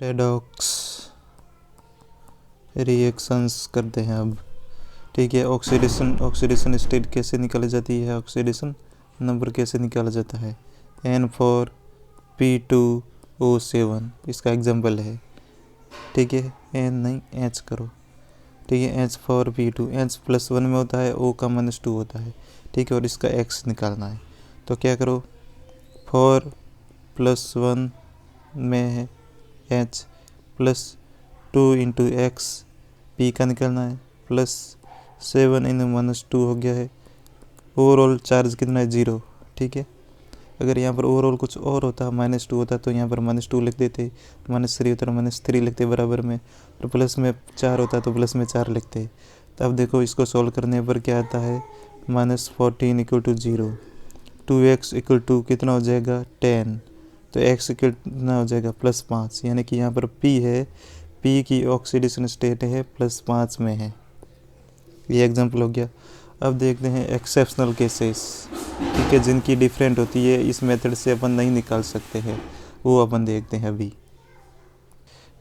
Redox reactions करते हैं अब। ठीक है, ऑक्सीडेशन स्टेट कैसे निकाली जाती है, ऑक्सीडेशन नंबर कैसे निकाला जाता है, N4P2O7 इसका एग्जाम्पल है। ठीक है, N नहीं H करो। ठीक है, H4P2 H +1 में होता है, O का -2 होता है। ठीक है, और इसका X निकालना है तो क्या करो, 4 + 1 में है H +2 × X P का निकालना है, +7 × -2 हो गया है। ओवरऑल चार्ज कितना है, 0। ठीक है, अगर यहाँ पर ओवरऑल कुछ और होता, -2 होता तो यहाँ पर -2 लिख देते, -3 होता -3 लिखते बराबर में, और प्लस में 4 होता तो प्लस में 4 लिखते। तो अब देखो इसको सॉल्व करने पर क्या आता है, -14 = 0, 2x = कितना हो जाएगा 10, तो x कितना हो जाएगा +5, यानी कि यहाँ पर P है, P की ऑक्सीडेशन स्टेट है +5 में है। ये एग्जाम्पल हो गया। अब देखते हैं एक्सेप्शनल केसेस। ठीक है, जिनकी डिफरेंट होती है, इस मेथड से अपन नहीं निकाल सकते हैं, वो अपन देखते हैं अभी।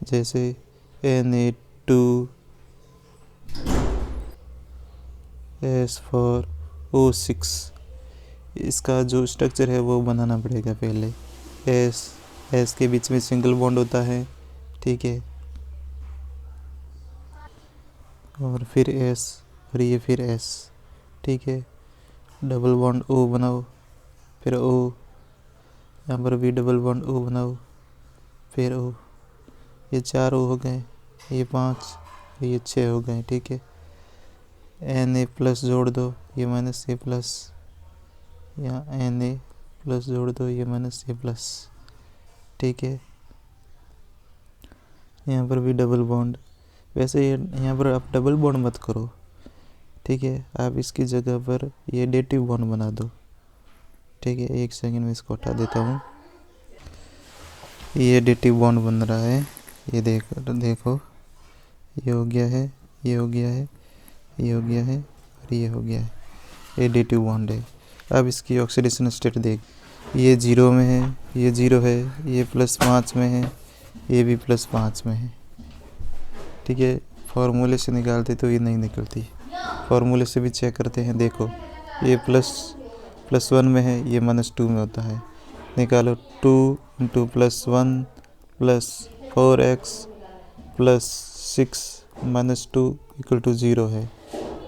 जैसे Na2S4O6, इसका जो स्ट्रक्चर है वो बनाना पड़ेगा पहले। S के बीच में सिंगल बॉन्ड होता है। ठीक है, और फिर S, और ये फिर S। ठीक है, डबल बॉन्ड O बनाओ, फिर O, यहाँ पर भी डबल बॉन्ड O बनाओ, फिर O, ये 4 O हो गए, ये 5, ये 6 हो गए। ठीक है, Na+ जोड़ दो, ये -A+, यहाँ Na+ जोड़ दो, ये -A+। ठीक है, यहाँ पर भी डबल बॉन्ड, वैसे यहाँ पर आप डबल बॉन्ड मत करो। ठीक है, आप इसकी जगह पर ये डेटिव बॉन्ड बना दो। ठीक है, 1 सेकंड में इसको हटा देता हूँ। ये डेटिव बॉन्ड बन रहा है, ये देखो, ये हो गया है, ये हो गया है, ये हो गया है, और ये हो गया है, ये डेटिव बॉन्ड है। अब इसकी ऑक्सीडेशन स्टेट देख, ये 0 में है, ये 0 है, ये +5 में है, ये भी +5 में है। ठीक है, फार्मूले से निकालते तो ये नहीं निकलती, फार्मूले से भी चेक करते हैं। देखो, ये +1 में है, ये -2 में होता है, निकालो। 2 × +1 + 4x + 6 - 2 = 0 है।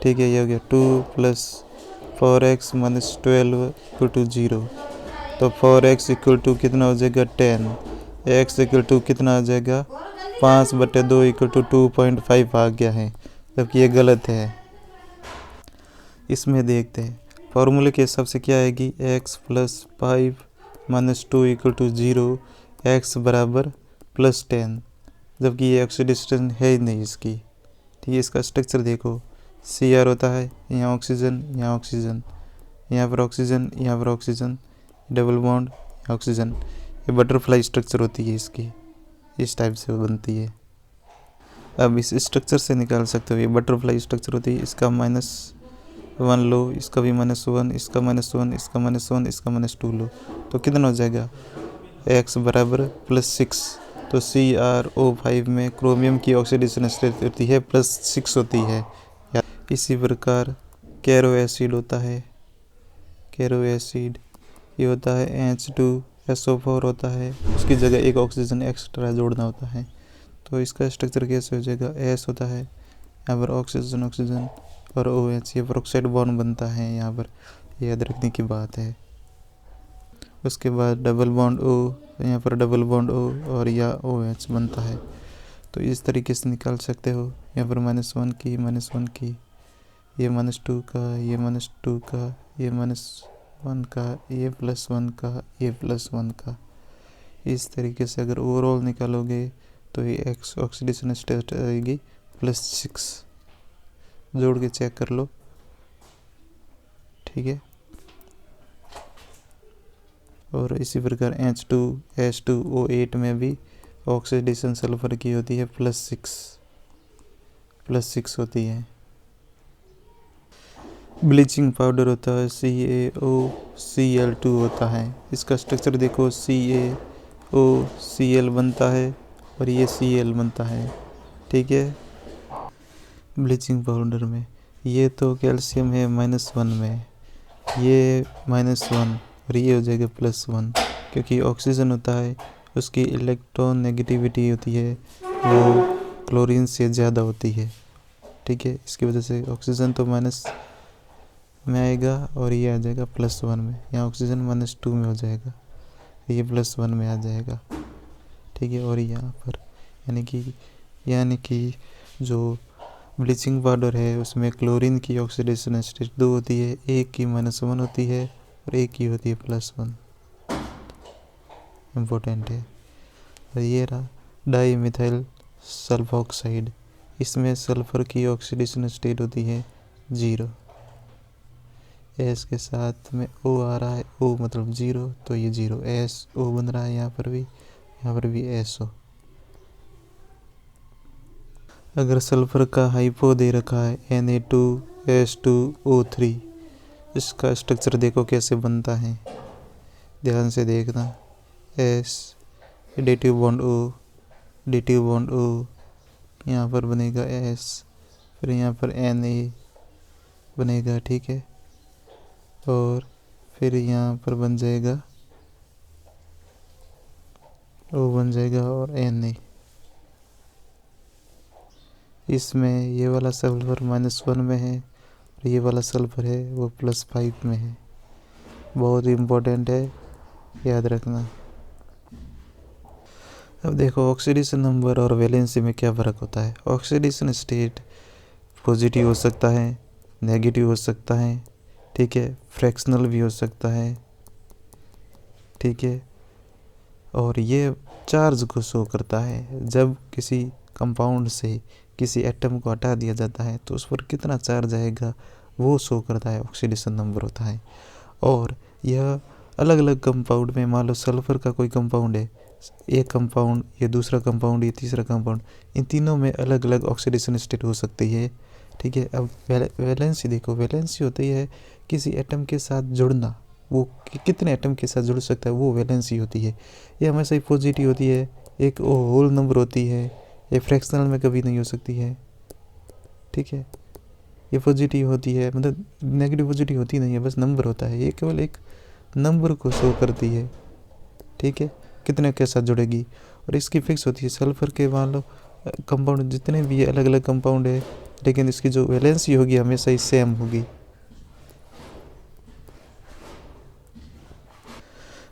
ठीक है, ये हो गया 2 + 4x - 12 = 0, तो 4x = कितना हो जाएगा 10, x = कितना आ जाएगा 5/2 = 2.5 आ गया है, जबकि ये गलत है। इसमें देखते हैं फॉर्मूले के हिसाब से क्या आएगी, x + 5 - 2 = 0, x = +10, जबकि ये ऑक्सीडेशन है ही नहीं इसकी। ठीक है, इसका स्ट्रक्चर देखो, Cr होता है, यहाँ ऑक्सीजन, यहाँ ऑक्सीजन, यहाँ पर ऑक्सीजन, यहाँ पर ऑक्सीजन, डबल बॉन्ड, ऑक्सीजन। ये बटरफ्लाई स्ट्रक्चर होती है इसकी, इस टाइप से बनती है। अब इस स्ट्रक्चर से निकाल सकते हो, ये बटरफ्लाई स्ट्रक्चर होती है। इसका -1 लो, इसका भी -1, इसका -1, इसका -1, इसका -2 लो, तो कितना हो जाएगा, x = +6। तो CrO5 में क्रोमियम की ऑक्सीडेशन स्टेट होती है +6 होती है। इसी प्रकार कैरो एसिड होता है, कैरो एसिड ये होता है H2SO4 होता है, उसकी जगह एक ऑक्सीजन एक्स्ट्रा जोड़ना होता है। तो इसका स्ट्रक्चर कैसे हो जाएगा, S होता है, यहाँ पर ऑक्सीजन ऑक्सीजन और OH, ये पेरोक्साइड बॉन्ड बनता है यहाँ पर, याद रखने की बात है। उसके बाद डबल बॉन्ड O, यहाँ पर डबल बॉन्ड O और या OH बनता है। तो इस तरीके से निकाल सकते हो, यहाँ पर -1 की, -1 की, ये -2 का, ये -2 का, ये -1 का, ये +1 का, ये +1 का। इस तरीके से अगर ओवरऑल निकालोगे तो ये एक्स ऑक्सीडेशन स्टेट आएगी +6, जोड़ के चेक कर लो। ठीक है, और इसी प्रकार H2H2O8 में भी ऑक्सीडेशन सल्फर की होती है +6 होती है। ब्लीचिंग पाउडर होता है CaOCl2 होता है, इसका स्ट्रक्चर देखो, CaOCl बनता है और ये Cl बनता है, ठीक है। ब्लीचिंग पाउडर में ये तो कैल्शियम है -1 में, ये -1 और ये हो जाएगा +1, क्योंकि ऑक्सीजन होता है उसकी इलेक्ट्रॉन नेगेटिविटी होती है वो क्लोरीन से ज़्यादा होती है, ठीक है। इसकी वजह से ऑक्सीजन तो माइनस में आएगा और ये आ जाएगा +1 में। यहाँ ऑक्सीजन -2 में हो जाएगा, ये +1 में आ जाएगा, ठीक है। और यहाँ पर यानी कि जो ब्लीचिंग पाउडर है उसमें क्लोरीन की ऑक्सीडेशन स्टेट 2 होती है, एक की -1 होती है और एक की होती है +1, इम्पोर्टेंट है। और ये रहा डाईमिथाइल सल्फोक्साइड, इसमें सल्फर की ऑक्सीडेशन स्टेट होती है 0, एस के साथ में O आ रहा है, O मतलब 0, तो ये 0 SO बन रहा है, यहाँ पर भी SO। अगर सल्फर का हाइपो दे रखा है Na2H2O3, इसका स्ट्रक्चर देखो कैसे बनता है, ध्यान से देखना। S डेटिव बॉन्ड O, यहाँ पर बनेगा S, फिर यहाँ पर Na बनेगा, ठीक है। और फिर यहाँ पर बन जाएगा O बन जाएगा और Na। इसमें ये वाला सल्फर -1 में है और ये वाला सल्फर है वो +5 में है, बहुत इम्पोर्टेंट है, याद रखना। अब देखो ऑक्सीडेशन नंबर और वैलेंसी में क्या फ़र्क होता है। ऑक्सीडेशन स्टेट पॉजिटिव हो सकता है, नेगेटिव हो सकता है, ठीक है, फ्रैक्शनल भी हो सकता है, ठीक है। और ये चार्ज को शो करता है, जब किसी कंपाउंड से किसी एटम को हटा दिया जाता है तो उस पर कितना चार्ज आएगा वो शो करता है, ऑक्सीडेशन नंबर होता है। और यह अलग अलग कंपाउंड में, मान लो सल्फर का कोई कंपाउंड है, एक कंपाउंड, ये दूसरा कंपाउंड, ये तीसरा कंपाउंड, इन तीनों में अलग अलग ऑक्सीडेशन स्टेट हो सकती है, ठीक है। अब वैलेंसी देखो, वैलेंसी होती है किसी एटम के साथ जुड़ना, वो कितने एटम के साथ जुड़ सकता है वो वैलेंसी होती है। ये हमेशा ही पॉजिटिव होती है, एक होल नंबर होती है, ये फ्रैक्शनल में कभी नहीं हो सकती है, ठीक है। ये पॉजिटिव होती है, मतलब नेगेटिव पॉजिटिव होती नहीं है, बस नंबर होता है, ये केवल एक नंबर को शो करती है, ठीक है, कितने के साथ जुड़ेगी। और इसकी फिक्स होती है, सल्फर के मान लो कंपाउंड जितने भी अलग अलग कंपाउंड है, लेकिन इसकी जो वैलेंसी होगी हमेशा ही सेम होगी।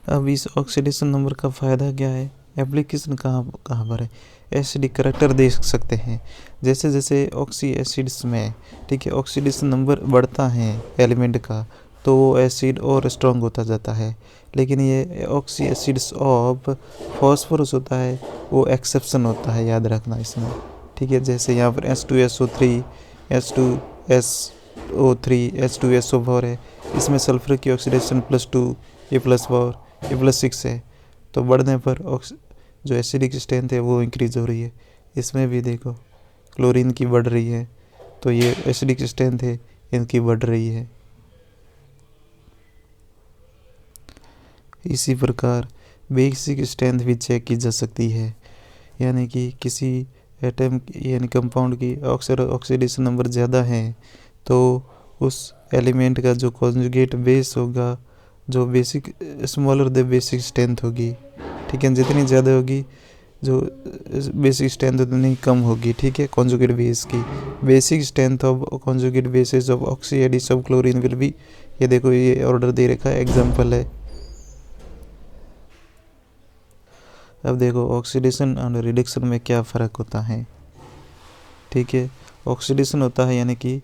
अब इस ऑक्सीडेशन नंबर का फ़ायदा क्या है, एप्लीकेशन कहाँ पर है। एसिडिक करैक्टर देख सकते हैं, जैसे जैसे ऑक्सी एसिड्स में, ठीक है, ऑक्सीडेशन नंबर बढ़ता है एलिमेंट का तो वो एसिड और स्ट्रॉन्ग होता जाता है। लेकिन ये ऑक्सी एसिड्स ऑफ फॉस्फोरस होता है वो एक्सेप्शन होता है, याद रखना इसमें, ठीक है। जैसे यहाँ पर H2SO3, H2SO3, H2SO4 है, इसमें सल्फर की ऑक्सीडेशन +2, ये +4, ये +6 है, तो बढ़ने पर जो एसिडिक स्ट्रेंथ है वो इंक्रीज हो रही है। इसमें भी देखो क्लोरीन की बढ़ रही है, तो ये एसिडिक स्ट्रेंथ है इनकी बढ़ रही है। इसी प्रकार बेसिक स्ट्रेंथ भी चेक की जा सकती है, यानी कि किसी एटम यानी कंपाउंड की ऑक्सीडेशन नंबर ज़्यादा है तो उस एलिमेंट का जो कॉन्जुगेट बेस होगा, जो basic smaller the basic strength होगी, ठीक है, जितनी ज़्यादा होगी जो बेसिक स्ट्रेंथ उतनी कम होगी, ठीक है। कॉन्जुगेट बेस की basic strength of conjugate basis of oxy addition of chlorine will be, ये देखो ये ऑर्डर दे रखा है, एग्जांपल है। अब देखो ऑक्सीडेशन और रिडक्शन में क्या फ़र्क होता है, ठीक है। ऑक्सीडेशन होता है यानी कि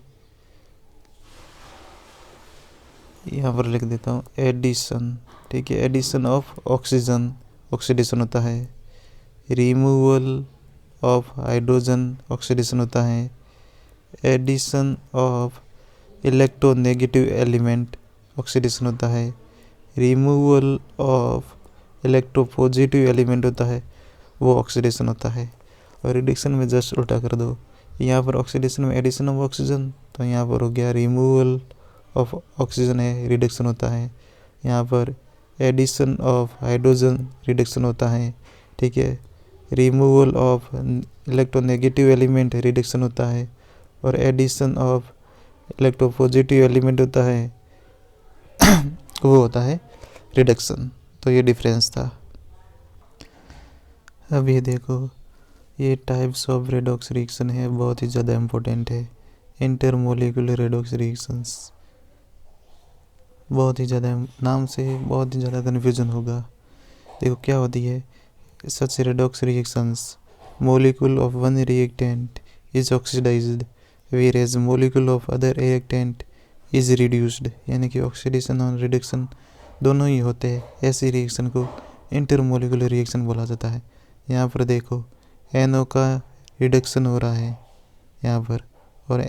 यहाँ पर लिख देता हूँ एडिशन, ठीक है, एडिशन ऑफ ऑक्सीजन ऑक्सीडेशन होता है। रिमूवल ऑफ हाइड्रोजन ऑक्सीडेशन होता है। Addition of electronegative element oxidation होता है। रिमूवल ऑफ इलेक्ट्रोपॉजिटिव एलिमेंट होता है, वो ऑक्सीडेशन होता है। और रिडक्शन में जस्ट उल्टा कर दो, यहाँ पर ऑक्सीडेशन में एडिशन ऑफ ऑक्सीजन, तो यहाँ पर हो गया रिमूवल ऑफ ऑक्सीजन है, रिडक्शन होता है। यहाँ पर एडिशन ऑफ हाइड्रोजन रिडक्शन होता है, ठीक है। Removal of electronegative element reduction होता है, और एडिशन ऑफ इलेक्ट्रोपॉजिटिव एलिमेंट होता है वो होता है रिडक्शन। तो ये डिफरेंस था। अब ये देखो, ये टाइप्स ऑफ रेडॉक्स रिएक्शन है, बहुत ही ज़्यादा इम्पोर्टेंट है। इंटरमोलिकुलर रेडॉक्स रिएक्शंस, बहुत ही ज़्यादा, नाम से बहुत ही ज़्यादा कन्फ्यूजन होगा। देखो क्या होती है such redox reactions. Molecule of one reactant is oxidised whereas molecule of other reactant is reduced, यानी कि ऑक्सीडेशन और रिडक्शन दोनों ही होते हैं। ऐसी रिएक्शन को इंटरमोलिकुलर रिएक्शन बोला जाता है। यहाँ पर देखो NO का रिडक्शन हो रहा है यहाँ पर, और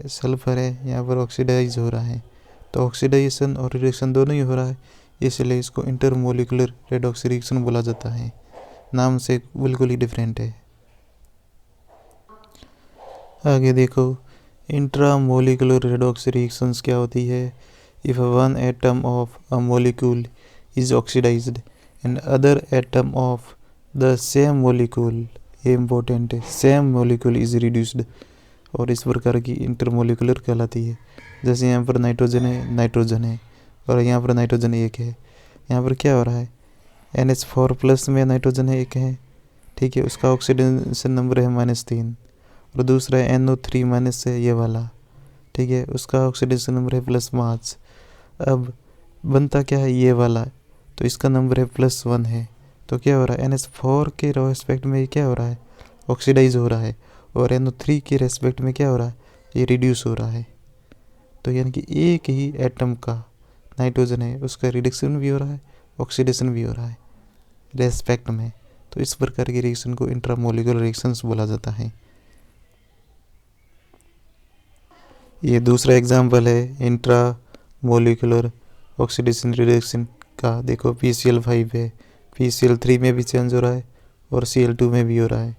सल्फर है यहाँ पर ऑक्सीडाइज हो रहा है। तो ऑक्सीडाइजेशन और रिडक्शन दोनों ही हो रहा है, इसलिए इसको इंटरमोलिकुलर रेडॉक्स रिएक्शन बोला जाता है। नाम से बिल्कुल ही डिफरेंट है। आगे देखो, इंट्रामोलिकुलर रेडॉक्स रिएक्शंस क्या होती है। If one atom of a molecule is oxidised and other atom of the same molecule, ये इम्पोर्टेंट है, सेम मोलिक्यूल इज रिड्यूस्ड, और इस प्रकार की इंटरमोलिकुलर कहलाती है। जैसे यहाँ पर नाइट्रोजन है और यहाँ पर नाइट्रोजन एक है। यहाँ पर क्या हो रहा है, NH4+ में नाइट्रोजन है एक है, ठीक है, उसका ऑक्सीडेशन नंबर है -3, और दूसरा है NO3- है ये वाला, ठीक है, उसका ऑक्सीडेशन नंबर है +5। अब बनता क्या है ये वाला, तो इसका नंबर है +1 है। तो क्या हो रहा है, NH4 के रेस्पेक्ट में क्या हो रहा है, ऑक्सीडाइज हो रहा है, और NO3 के रेस्पेक्ट में क्या हो रहा है, ये रिड्यूस हो रहा है। तो यानी कि एक ही एटम का नाइट्रोजन है, उसका रिडक्शन भी हो रहा है, ऑक्सीडेशन भी हो रहा है रेस्पेक्ट में। तो इस प्रकार की रिएक्शन को इंट्रामोलिकुलर रिएक्शंस बोला जाता है। ये दूसरा एग्जाम्पल है इंट्रा मोलिकुलर ऑक्सीडेशन रिडक्शन का। देखो PCl5 है, PCl3 में भी चेंज हो रहा है और Cl2 में भी हो रहा है,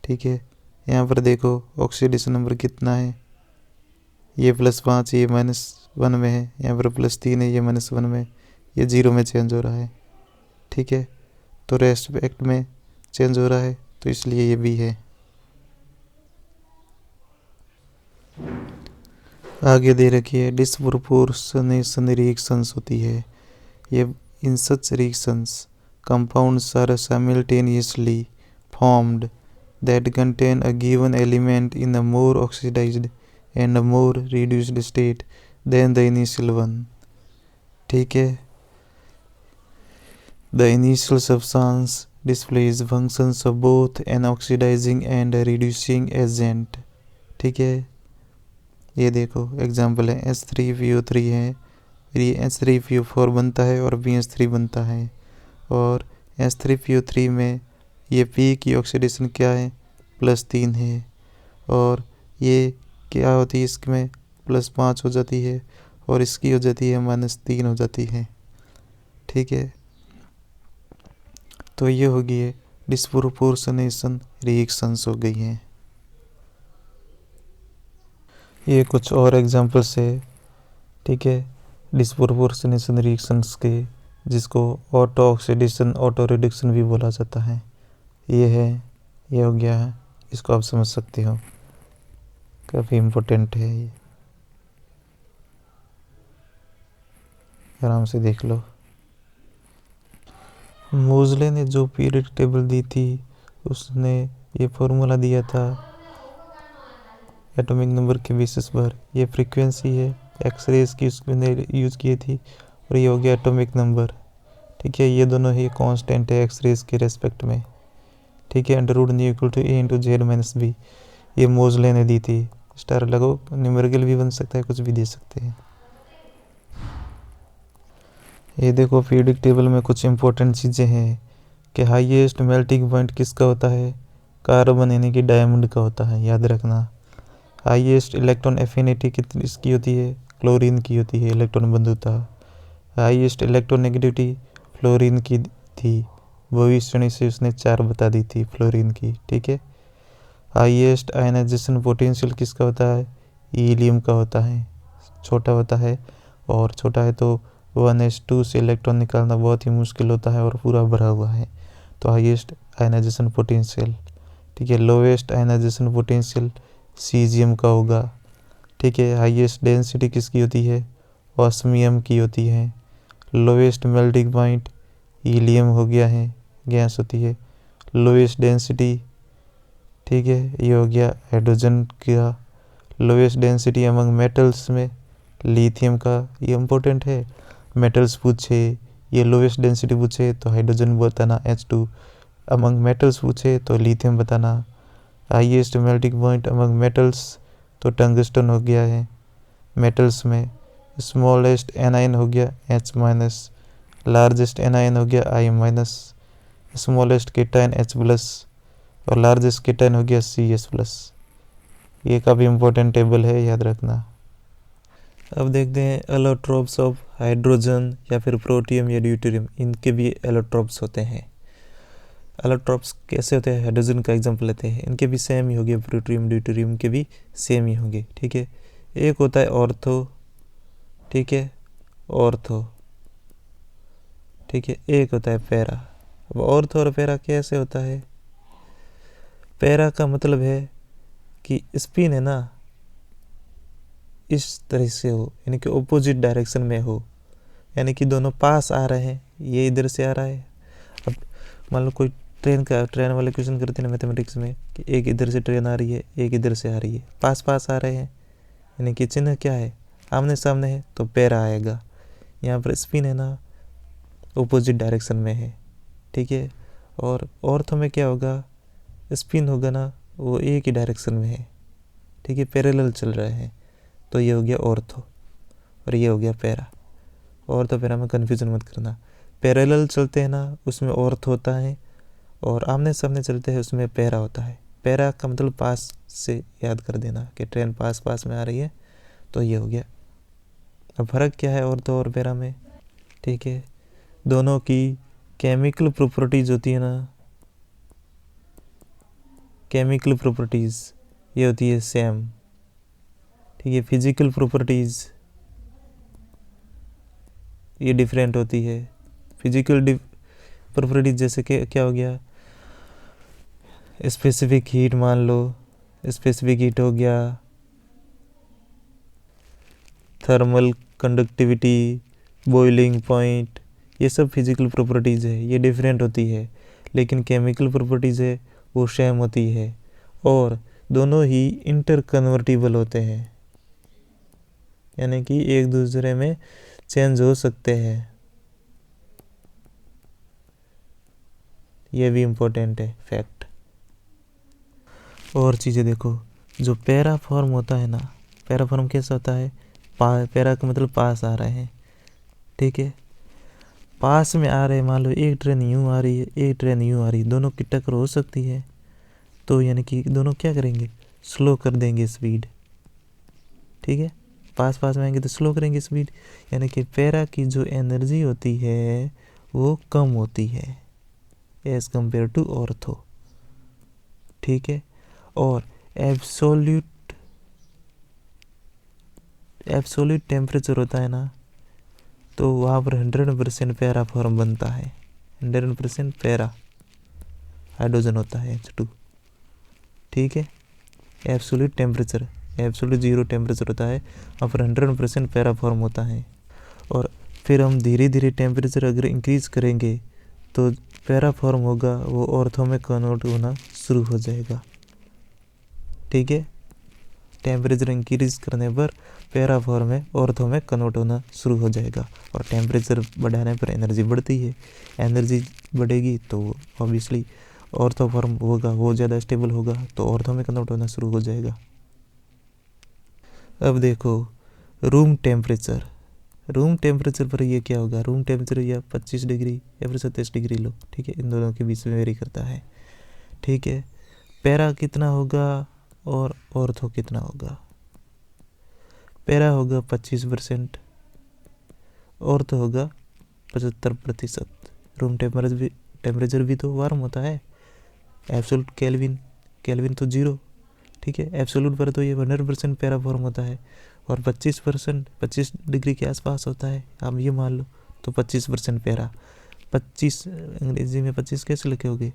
ठीक है। यहाँ पर देखो ऑक्सीडेशन नंबर कितना है, ये +5, ये -1 में है, यहाँ पर +3 है, ये -1 में, ये 0 में चेंज हो रहा है, ठीक है। तो रेस्पेक्ट में चेंज हो रहा है, तो इसलिए ये भी है। आगे दे रखी है डिस्प्रोपोर्शनेशन रिएक्शंस होती है। ये in such reactions compounds are simultaneously formed that contain a given element in a more oxidised and a more reduced state than the initial one, ठीक है। The initial substance displays functions of both an oxidizing and a reducing agent, ठीक है। ये देखो example है H3PO3 है, ये H3PO4 बनता है और BH3 बनता है, और H3PO3 में ये P की ऑक्सीडेशन क्या है, +3 है, और ये क्या होती है इसमें +5 हो जाती है, और इसकी हो जाती है -3 हो जाती है, ठीक है। तो ये हो गई है डिस्प्रोपोर्शनेशन रिएक्शंस हो गई हैं। ये कुछ और एग्जांपल्स है, ठीक है, डिस्प्रोपोर्शनेशन रिएक्शंस के, जिसको ऑटो ऑक्सीडेशन ऑटो रिडक्शन भी बोला जाता है। ये है, ये हो गया है, इसको आप समझ सकते हो, काफ़ी इम्पोर्टेंट है ये, आराम से देख लो। मोज़ले ने जो पीरियड टेबल दी थी, उसने ये फॉर्मूला दिया था एटॉमिक नंबर के बेसिस पर। ये फ्रीक्वेंसी है एक्सरेज की, उसने यूज़ की थी, और ये हो गया एटॉमिक नंबर, ठीक है। ये दोनों ही कांस्टेंट है एक्सरेज के रेस्पेक्ट में, ठीक है। √μ=A/Z-B ये मोज़ले ने दी थी। स्टार लगो, न्यूमेरिकल भी बन सकता है, कुछ भी दे सकते हैं। ये देखो पीरियडिक टेबल में कुछ इंपॉर्टेंट चीज़ें हैं कि हाईएस्ट मेल्टिंग पॉइंट किसका होता है, कार्बन यानी कि डायमंड का होता है, याद रखना। हाईएस्ट इलेक्ट्रॉन एफिनिटी कितनी इसकी होती है, क्लोरीन की होती है, इलेक्ट्रॉन बंधुता। हाईएस्ट इलेक्ट्रोनेगेटिविटी फ्लोरीन की थी, भविष्यवाणी से उसने 4 बता दी थी फ्लोरीन की, ठीक है। हाईएस्ट आयनाइजेशन पोटेंशियल किसका होता है, हीलियम का होता है, छोटा होता है, और छोटा है तो 1s2 से इलेक्ट्रॉन निकालना बहुत ही मुश्किल होता है और पूरा भरा हुआ है। तो हाईएस्ट आयनाइजेशन पोटेंशियल, ठीक है। लोवेस्ट आयनाइजेशन पोटेंशियल सीजियम का होगा, ठीक है। हाईएस्ट डेंसिटी किसकी होती है, ऑस्मियम की होती है। लोवेस्ट मेल्टिंग पॉइंट हीलियम हो गया है, गैस होती है। लोवेस्ट डेंसिटी, ठीक है, ये हो गया हाइड्रोजन का। लोवेस्ट डेंसिटी अमंग मेटल्स में लिथियम का, ये इम्पोर्टेंट है। मेटल्स पूछे, ये लोवेस्ट डेंसिटी पूछे तो हाइड्रोजन बताना H2, अमंग मेटल्स पूछे तो लिथियम बताना। Highest melting point among metals तो टंगस्टन हो गया है मेटल्स में। स्मॉलेस्ट एनाइन हो गया H-, लार्जेस्ट एनाइन हो गया I-, स्मॉलेस्ट केटाइन H+, और लार्जेस्ट केटाइन हो गया CS+। ये काफ़ी इम्पोर्टेंट टेबल है, याद रखना। अब देखते हैं एलोट्रोप्स ऑफ हाइड्रोजन या फिर प्रोटियम या ड्यूटेरियम, इनके भी एलोट्रोप्स होते हैं। एलोट्रोप्स कैसे होते हैं, हाइड्रोजन का एग्जांपल लेते हैं, इनके भी सेम ही होंगे, प्रोटियम ड्यूटेरियम के भी सेम ही होंगे, ठीक है। एक होता है ऑर्थो, ठीक है, ऑर्थो, ठीक है। एक होता है पैरा। अब ऑर्थो और पैरा कैसे होता है, पैरा का मतलब है कि स्पिन है ना इस तरह से हो, यानी कि ऑपोजिट डायरेक्शन में हो, यानी कि दोनों पास आ रहे हैं, ये इधर से आ रहा है। अब मान लो कोई ट्रेन वाले क्वेश्चन करते हैं ना मैथमेटिक्स में कि एक इधर से ट्रेन आ रही है, एक इधर से आ रही है, पास पास आ रहे हैं, यानी कि चिन्ह क्या है, आमने सामने है तो पैरा आएगा। यहाँ पर स्पिन है ना ऑपोजिट डायरेक्शन में है, ठीक है। और ऑर्थो में क्या होगा, स्पिन होगा ना वो एक ही डायरेक्शन में है, ठीक है, पैरेलल चल रहे हैं, तो ये हो गया ऑर्थो और ये हो गया पैरा। ऑर्थो पैरा में कन्फ्यूजन मत करना, पैरेलल चलते हैं ना उसमें ऑर्थो होता है, और आमने सामने चलते हैं उसमें पैरा होता है। पैरा का मतलब पास से याद कर देना कि ट्रेन पास पास में आ रही है, तो ये हो गया। अब फर्क क्या है ऑर्थो और पैरा में, ठीक है, दोनों की केमिकल प्रॉपर्टीज होती है ना, केमिकल प्रॉपर्टीज ये होती है सेम, ठीक है। फिजिकल प्रॉपर्टीज ये डिफरेंट होती है। फिजिकल प्रॉपर्टीज जैसे कि क्या हो गया, स्पेसिफिक हीट मान लो, स्पेसिफिक हीट हो गया, थर्मल कंडक्टिविटी, बॉइलिंग पॉइंट, ये सब फिजिकल प्रॉपर्टीज़ है, ये डिफरेंट होती है। लेकिन केमिकल प्रॉपर्टीज़ है वो सेम होती है, और दोनों ही इंटर कन्वर्टिबल होते हैं, यानी कि एक दूसरे में चेंज हो सकते हैं। ये भी इम्पोर्टेंट है फैक्ट। और चीज़ें देखो, जो पैरा फॉर्म होता है ना, पैरा फॉर्म कैसा होता है, पैरा का मतलब पास आ रहे हैं, ठीक है, पास में आ रहे हैं। मान लो एक ट्रेन यूँ आ रही है, एक ट्रेन यूँ आ रही है, दोनों की टक्कर हो सकती है, तो यानी कि दोनों क्या करेंगे, स्लो कर देंगे स्पीड, ठीक है। पास पास में आएंगे तो स्लो करेंगे स्पीड, यानी कि पैरा की जो एनर्जी होती है वो कम होती है एज कंपेयर टू ऑर्थो, ठीक है। और एब्सोल्यूट टेम्परेचर होता है ना, तो वहाँ पर 100% पैरा फॉर्म बनता है, 100% पैरा हाइड्रोजन होता है H2, ठीक है। एब्सोल्यूट टेम्परेचर, एब्सोल्यूट 0 टेम्परेचर होता है, वहाँ पर 100% पैरा फॉर्म होता है। और फिर हम धीरे धीरे टेम्परेचर अगर इंक्रीज करेंगे तो पैरा फॉर्म होगा वो ऑर्थो में कन्वर्ट होना शुरू हो जाएगा, ठीक है। टेम्परेचर इंक्रीज करने पर पैरा फॉर्म में ऑर्थो में कन्वर्ट होना शुरू हो जाएगा, और टेम्परेचर बढ़ाने पर एनर्जी बढ़ती है, एनर्जी बढ़ेगी तो ऑब्वियसली ऑर्थो फॉर्म होगा वो ज़्यादा स्टेबल होगा, तो ऑर्थो में कन्वर्ट होना शुरू हो जाएगा। अब देखो रूम टेम्परेचर, रूम टेम्परेचर पर ये क्या होगा, रूम टेम्परेचर या 25 डिग्री या फिर 27 डिग्री लो, ठीक है, इन दोनों के बीच में वेरी करता है, ठीक है। पैरा कितना होगा और ऑर्थो कितना होगा, पैरा होगा 25%, ऑर्थो होगा 75%। रूम टेम्परेचर भी तो वार्म होता है, एब्सोल्यूट केल्विन तो 0, ठीक है। एब्सोल्यूट पर तो ये 100% पैरा फॉर्म होता है, और 25% 25 डिग्री के आसपास होता है, आप ये मान लो, तो 25% पैरा। 25 अंग्रेजी में 25 कैसे लिखोगे,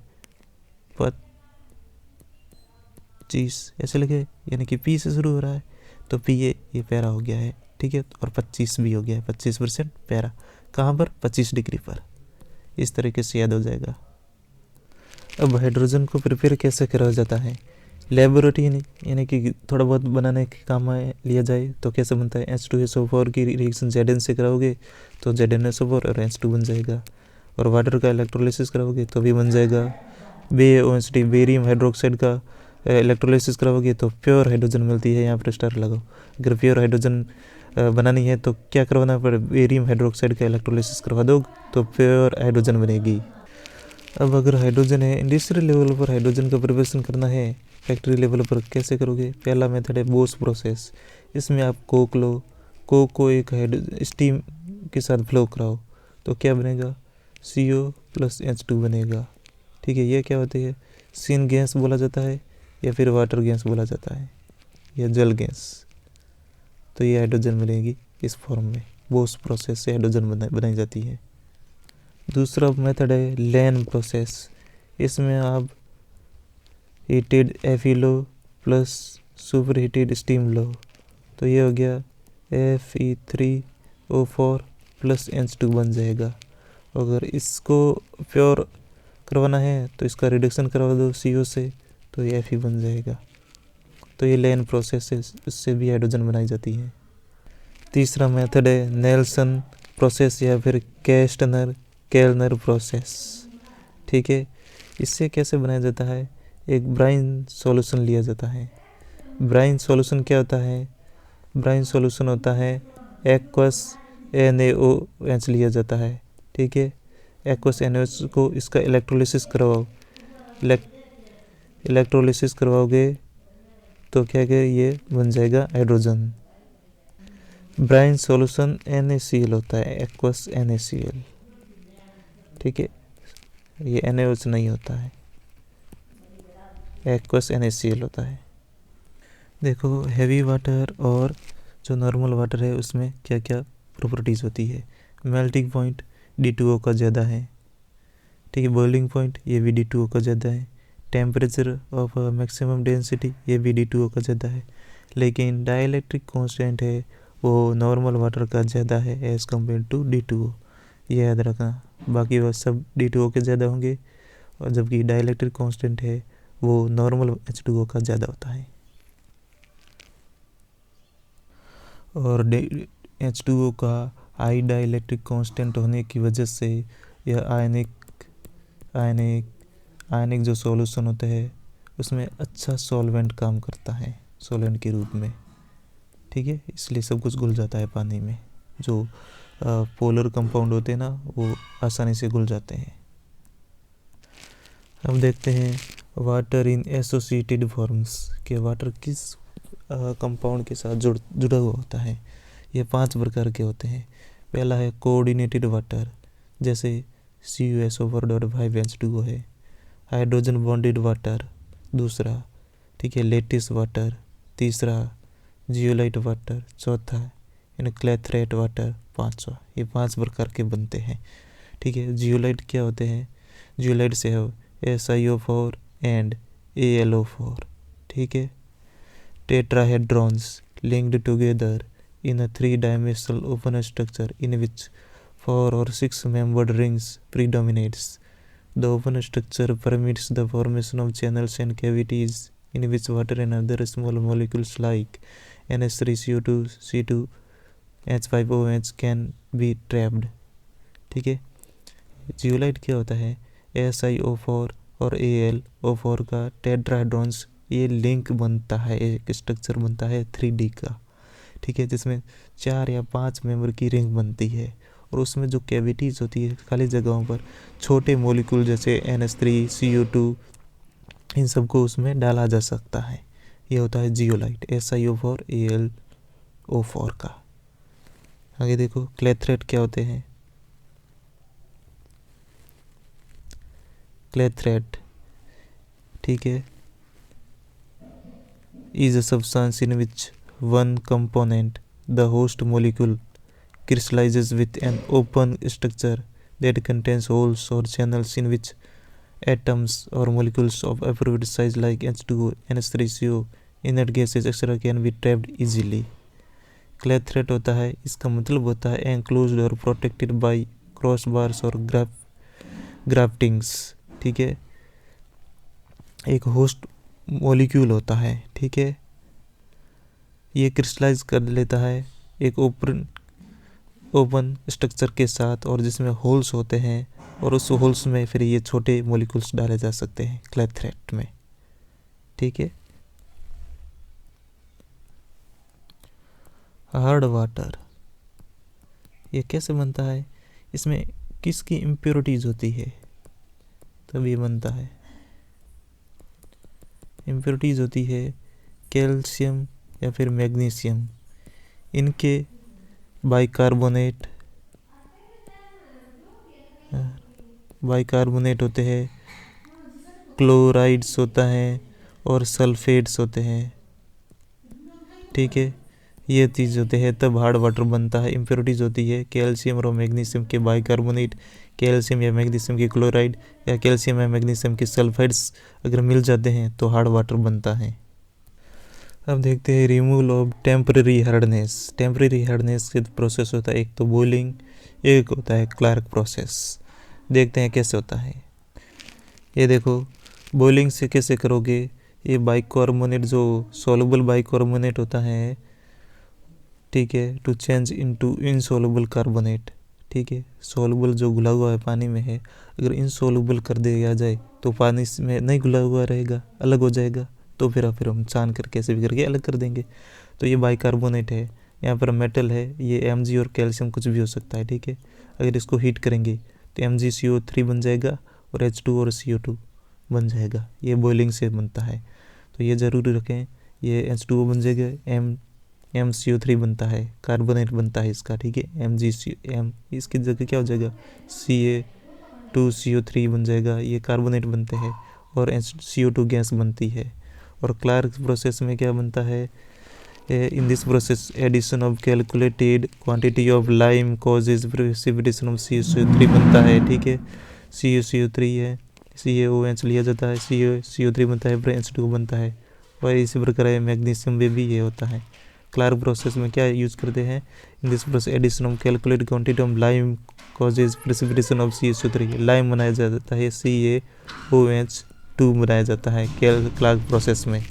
25 ऐसे लिखे, यानी कि पी से शुरू हो रहा है तो पी ये पैरा हो गया है, ठीक है। और 25 भी हो गया है, 25% पैरा, कहाँ पर, 25 डिग्री पर। इस तरीके से याद हो जाएगा। अब हाइड्रोजन को प्रिपेयर कैसे करा जाता है, लेबोरेटरी यानी कि थोड़ा बहुत बनाने के काम में लिया जाए तो कैसे बनता है, H2SO4 की रिएक्शन Zn से कराओगे तो ZnSO4 और H2 बन जाएगा। और वाटर का इलेक्ट्रोलिसिस कराओगे तो भी बन जाएगा। BaOH बेरियम हाइड्रोक्साइड का इलेक्ट्रोलिसिस कराओगे तो प्योर हाइड्रोजन मिलती है, यहाँ पर स्टार लगाओ। अगर प्योर हाइड्रोजन बनानी है तो क्या करवाना पड़े, बेरियम हाइड्रोक्साइड का इलेक्ट्रोलिसिस करवा दो तो प्योर हाइड्रोजन बनेगी। अब अगर हाइड्रोजन है, इंडस्ट्रियल लेवल पर हाइड्रोजन का प्रिपरेशन करना है, फैक्ट्री लेवल पर कैसे करोगे, पहला मेथड है बोस प्रोसेस। इसमें आप कोक लो, कोक को एक स्टीम के साथ फ्लो कराओ तो क्या बनेगा, CO + H2 बनेगा, ठीक है। ये क्या होती है, सीन गैस बोला जाता है या फिर वाटर गैस बोला जाता है या जल गैस। तो ये हाइड्रोजन बनेगी इस फॉर्म में, बोस प्रोसेस से हाइड्रोजन बनाई जाती है। दूसरा मेथड है लैन प्रोसेस। इसमें आप हीटेड Fe लो प्लस सुपर हीटेड स्टीम लो तो ये हो गया Fe3O4 + H2 बन जाएगा। अगर इसको प्योर करवाना है तो इसका रिडक्शन करवा दो CO से तो ये Fe बन जाएगा। तो ये लैन प्रोसेस है, इससे भी हाइड्रोजन बनाई जाती है। तीसरा मेथड है नेल्सन प्रोसेस या फिर केल्नर प्रोसेस, ठीक है। इससे कैसे बनाया जाता है, एक ब्राइन सॉल्यूशन लिया जाता है। ब्राइन सॉल्यूशन क्या होता है, ब्राइन सॉल्यूशन होता है एक्वस NaOH लिया जाता है, ठीक है। एक्वस NaOH को इसका इलेक्ट्रोलिसिस करवाओ, इलेक्ट्रोलिसिस करवाओगे तो क्या क्या ये बन जाएगा हाइड्रोजन। ब्राइन सॉल्यूशन NaCl होता है, एक्वस NaCl, ठीक है। ये NaOH नहीं होता है, एक्वस NaCl होता है। देखो हैवी वाटर और जो नॉर्मल वाटर है उसमें क्या क्या प्रॉपर्टीज़ होती है। मेल्टिंग पॉइंट D2O का ज़्यादा है, ठीक है। बॉइलिंग पॉइंट ये भी D2O का ज़्यादा है। टेम्परेचर ऑफ मैक्सिमम डेंसिटी ये भी D2O का ज़्यादा है। लेकिन डाइलेक्ट्रिक कांस्टेंट है वो नॉर्मल वाटर का ज़्यादा है एज़ कम्पेयर टू D2O, ये याद रखना। बाकी वह सब D2O के ज़्यादा होंगे और जबकि डाइलेक्ट्रिक कांस्टेंट है वो नॉर्मल H2O का ज़्यादा होता है। और H2O का हाई डाइलेक्ट्रिक कांस्टेंट होने की वजह से यह आयनिक जो सॉल्यूशन होता है उसमें अच्छा सॉल्वेंट काम करता है, सॉल्वेंट के रूप में, ठीक है। इसलिए सब कुछ घुल जाता है पानी में। जो पोलर कंपाउंड होते हैं ना वो आसानी से घुल जाते हैं। हम देखते हैं वाटर इन एसोसिएटेड फॉर्म्स कि वाटर किस कंपाउंड के साथ जुड़ा हुआ होता है। ये 5 प्रकार के होते हैं। पहला है कोऑर्डिनेटेड वाटर, जैसे CuSO4.5H2O है। हाइड्रोजन बॉन्डेड वाटर दूसरा, ठीक है। लेटिस वाटर तीसरा, जियोलाइट वाटर चौथा, क्लैथरेट वाटर पांचवा। ये 5 प्रकार के बनते हैं, ठीक है। जियोलाइट क्या होते हैं, जियोलाइट से है SiO4 एंड AlO4, ठीक है। टेट्राहेड्रॉन्स linked together in a 3-dimensional open structure in which 4 or 6 membered rings predominates. The open structure permits the formation of channels and cavities in which water and other small molecules like NH3CO2, C2, H5OH can be trapped, ठीक है। Zeolite क्या होता है, SiO4 और AlO4 का टेट्राहेड्रॉन्स ये link बनता है, एक स्ट्रक्चर बनता है 3D का, ठीक है, जिसमें 4 या 5 मेंबर की रिंग बनती है। और उसमें जो कैविटीज़ होती है खाली जगहों पर छोटे मॉलिक्यूल जैसे NH3CO2 इन सबको उसमें डाला जा सकता है। ये होता है जियोलाइट SiO4 AlO4 का। आगे देखो क्लैथरेट क्या होते हैं। क्लैथरेट, ठीक है, is a substance in which one component, the host molecule, crystallizes with an open structure that contains holes or channels in which atoms or molecules of appropriate size like H2O, NH3CO, inert gases etc. can be trapped easily. Clathrate होता है, इसका मतलब होता है enclosed और protected by cross bars और ग्राफ्टिंग्स। ठीक है, एक होस्ट मॉलिक्यूल होता है, ठीक है, ये क्रिस्टलाइज कर लेता है एक ओपन स्ट्रक्चर के साथ और जिसमें होल्स होते हैं, और उस होल्स में फिर ये छोटे मॉलिक्यूल्स डाले जा सकते हैं क्लैथ थ्रेट में। ठीक है, हार्ड वाटर ये कैसे बनता है, इसमें किसकी इम्प्योरिटीज होती है तब ये बनता है। इम्प्योरिटीज होती है कैल्शियम या फिर मैग्नीशियम, इनके बाइकार्बोनेट होते हैं, क्लोराइड्स होता है और सल्फेट्स होते हैं। ठीक है, ये चीज़ होते हैं तब हार्ड वाटर बनता है। इम्प्योरिटीज होती है कैल्शियम और मैग्नीशियम के बाइकार्बोनेट, कैल्शियम या मैग्नीशियम के क्लोराइड या कैल्शियम या मैग्नीशियम के सल्फाइड्स अगर मिल जाते हैं तो हार्ड वाटर बनता है। अब देखते हैं removal of temporary hardness. Temporary hardness के प्रोसेस होता है, एक तो बॉइलिंग, एक होता है क्लार्क प्रोसेस। देखते हैं कैसे होता है। ये देखो, बॉइलिंग से कैसे करोगे, ये बाइकार्बोनेट जो सॉल्युबल बाइकार्बोनेट होता है, ठीक है, to change into insoluble carbonate. ठीक है, सॉल्युबल जो घुला हुआ है पानी में है, अगर इनसॉल्युबल कर दिया जाए तो पानी में नहीं घुला हुआ रहेगा, अलग हो जाएगा, तो फिर हम छान कर कैसे भी करके अलग कर देंगे। तो ये बाइकार्बोनेट है, यहाँ पर मेटल है, ये Mg और कैल्शियम कुछ भी हो सकता है। ठीक है, अगर इसको हीट करेंगे तो MgCO3 बन जाएगा और H2 और CO2 बन जाएगा। ये बॉइलिंग से बनता है, तो ये ज़रूरी रखें। ये H2O बन जाएगा, MCO3 बनता है, कार्बोनेट बनता है इसका। ठीक है, MgCm इसकी जगह क्या हो जाएगा, Ca2CO3 बन जाएगा, ये कार्बोनेट बनते हैं, और CO2 गैस बनती है। और क्लार्क प्रोसेस में क्या बनता है, in this process addition of calculated quantity of lime causes precipitation of CaCO3 बनता है। ठीक है, CaCO3 है, CaOH लिया जाता है, CO3 बनता है, फिर H2O बनता है, और इसी प्रकार मैग्नीशियम में भी ये होता है। क्लार्क प्रोसेस में क्या यूज़ करते हैं, in this process addition of calculated quantity of lime causes precipitation of CaCO3। Lime बनाया जाता है, CaOH2 बनाया जाता है क्लार्क प्रोसेस में।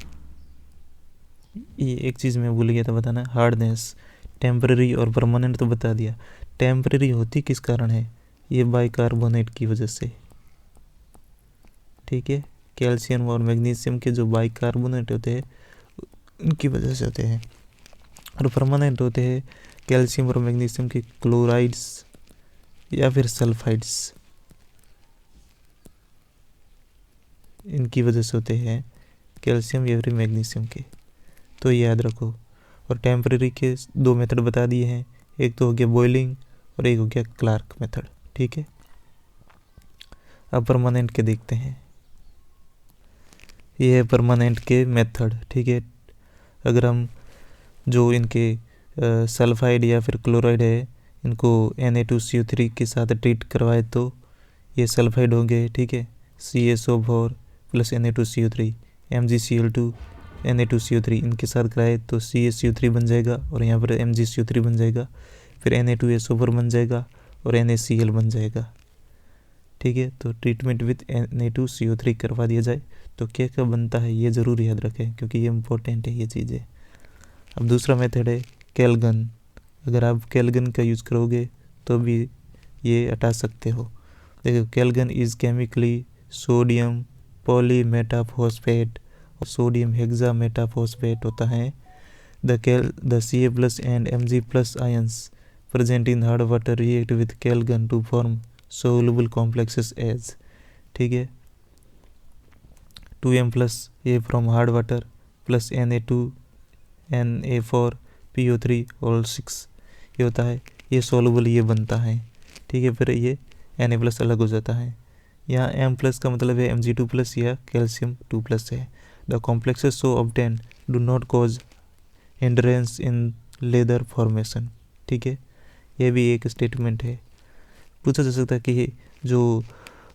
ये एक चीज़ मैं भूल गया था बताना, हार्डनेस टेम्परेरी और परमानेंट तो बता दिया। टेम्परेरी होती किस कारण है, ये बाइकार्बोनेट की वजह से। ठीक है, कैल्शियम और मैग्नीशियम के जो बाइकार्बोनेट होते हैं उनकी वजह से होते हैं, और परमानेंट होते हैं कैल्शियम और मैग्नीशियम के क्लोराइड्स या फिर सल्फाइड्स, इनकी वजह से होते हैं कैल्शियम या फिर मैग्नीशियम के। तो याद रखो। और टेम्परेरी के दो मेथड बता दिए हैं, एक तो हो गया बॉइलिंग और एक हो गया क्लार्क मेथड। ठीक है, अब परमानेंट के देखते हैं। ये है परमानेंट के मेथड। ठीक है, अगर हम जो इनके सल्फाइड या फिर क्लोराइड है, इनको Na2CO3 के साथ ट्रीट करवाए तो ये सल्फाइड होंगे। ठीक है, CaSO4 plus Na2CO3, MgCl2 Na2CO3 इनके साथ कराए तो CaCO3 बन जाएगा, और यहाँ पर MgCO3 बन जाएगा, फिर Na2SO4 बन जाएगा और NaCl बन जाएगा। ठीक है, तो ट्रीटमेंट विथ Na2CO3 करवा दिया जाए तो क्या क्या बनता है ये ज़रूर याद रखें, क्योंकि ये इम्पोर्टेंट है ये चीज़ें। अब दूसरा मेथड है केल्गन। अगर आप केल्गन का यूज़ करोगे तो भी ये हटा सकते हो। देखो, केल्गन इज़ केमिकली सोडियम पॉलीमेटाफॉस्फेट और सोडियम हेक्सामेटाफॉस्फेट होता है। The Ca plus and Mg plus ions present in hard water react with केल्गन to form soluble complexes as। ठीक है, 2M plus A from hard water plus Na2 Na4 PO3 और 6 ये होता है, ये सोलुबल ये बनता है। ठीक है, फिर ये Na प्लस अलग हो जाता है। यहाँ M प्लस का मतलब है Mg2 प्लस या कैल्शियम 2 प्लस है। The complexes so obtain do not cause hindrance in leather formation. ठीक है, ये भी एक स्टेटमेंट है। पूछा जा सकता है कि जो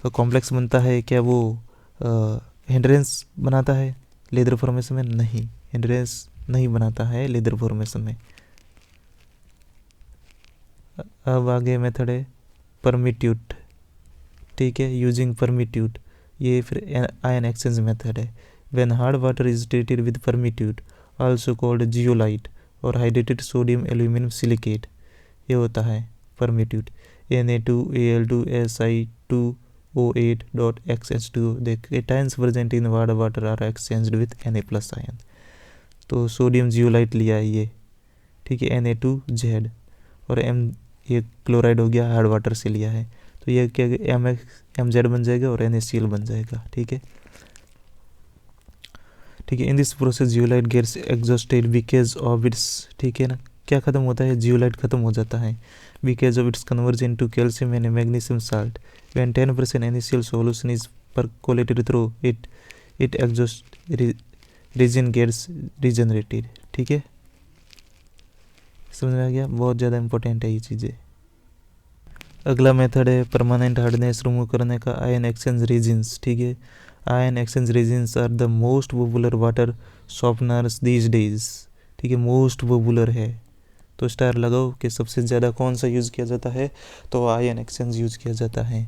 कॉम्प्लेक्स बनता है क्या वो हिंड्रेंस बनाता है लेदर फॉर्मेशन में? नहीं, हिंड्रेंस नहीं बनाता है लेदर फॉर्मेशन में। अब आगे मेथड है परमिट्यूट, ठीक है, यूजिंग परमिट्यूट। ये फिर आयन एक्सचेंज मेथड है। When hard water is treated with permutit also called zeolite और हाइड्रेटेड सोडियम एल्यूमिनियम सिलिकेट, ये होता है permutit. Na2Al2Si2O8.XH2 the cations present in hard water are exchanged with Na plus ion। तो sodium zeolite लिया है ये, ठीक है, Na2Z, और M ये क्लोराइड हो गया, हार्ड वाटर से लिया है, तो ये क्या MZ बन जाएगा और NaCl बन जाएगा, ठीक है। ठीक है, in this process zeolite gets exhausted because of its, ठीक है ना, क्या खत्म होता है? जियोलाइट खत्म हो जाता है because of its conversion to calcium and magnesium salt. When 10% NaCl solution is percolated through it exhaust resin gets regenerated, ठीक है, समझ में आ गया? बहुत ज़्यादा इंपॉर्टेंट है ये चीज़ें। अगला मेथड है परमानेंट हार्डनेस रिमूव करने का, आयन एक्सचेंज रेजिन्स, ठीक है। Ion exchange resins are the most popular water softeners these days, ठीक है, मोस्ट पॉपुलर है, तो स्टार लगाओ कि सबसे ज़्यादा कौन सा यूज़ किया जाता है, तो आयन एक्सचेंज यूज़ किया जाता है,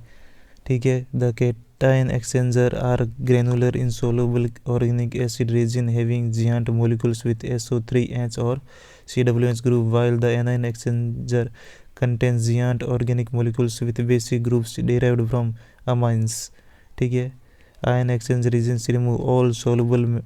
ठीक है। The cation exchanger are granular insoluble organic acid resin having giant molecules with SO3H or CWH group, while the anion exchanger contains giant organic molecules with basic groups derived from amines, ठीक है। Ion exchange resins remove all soluble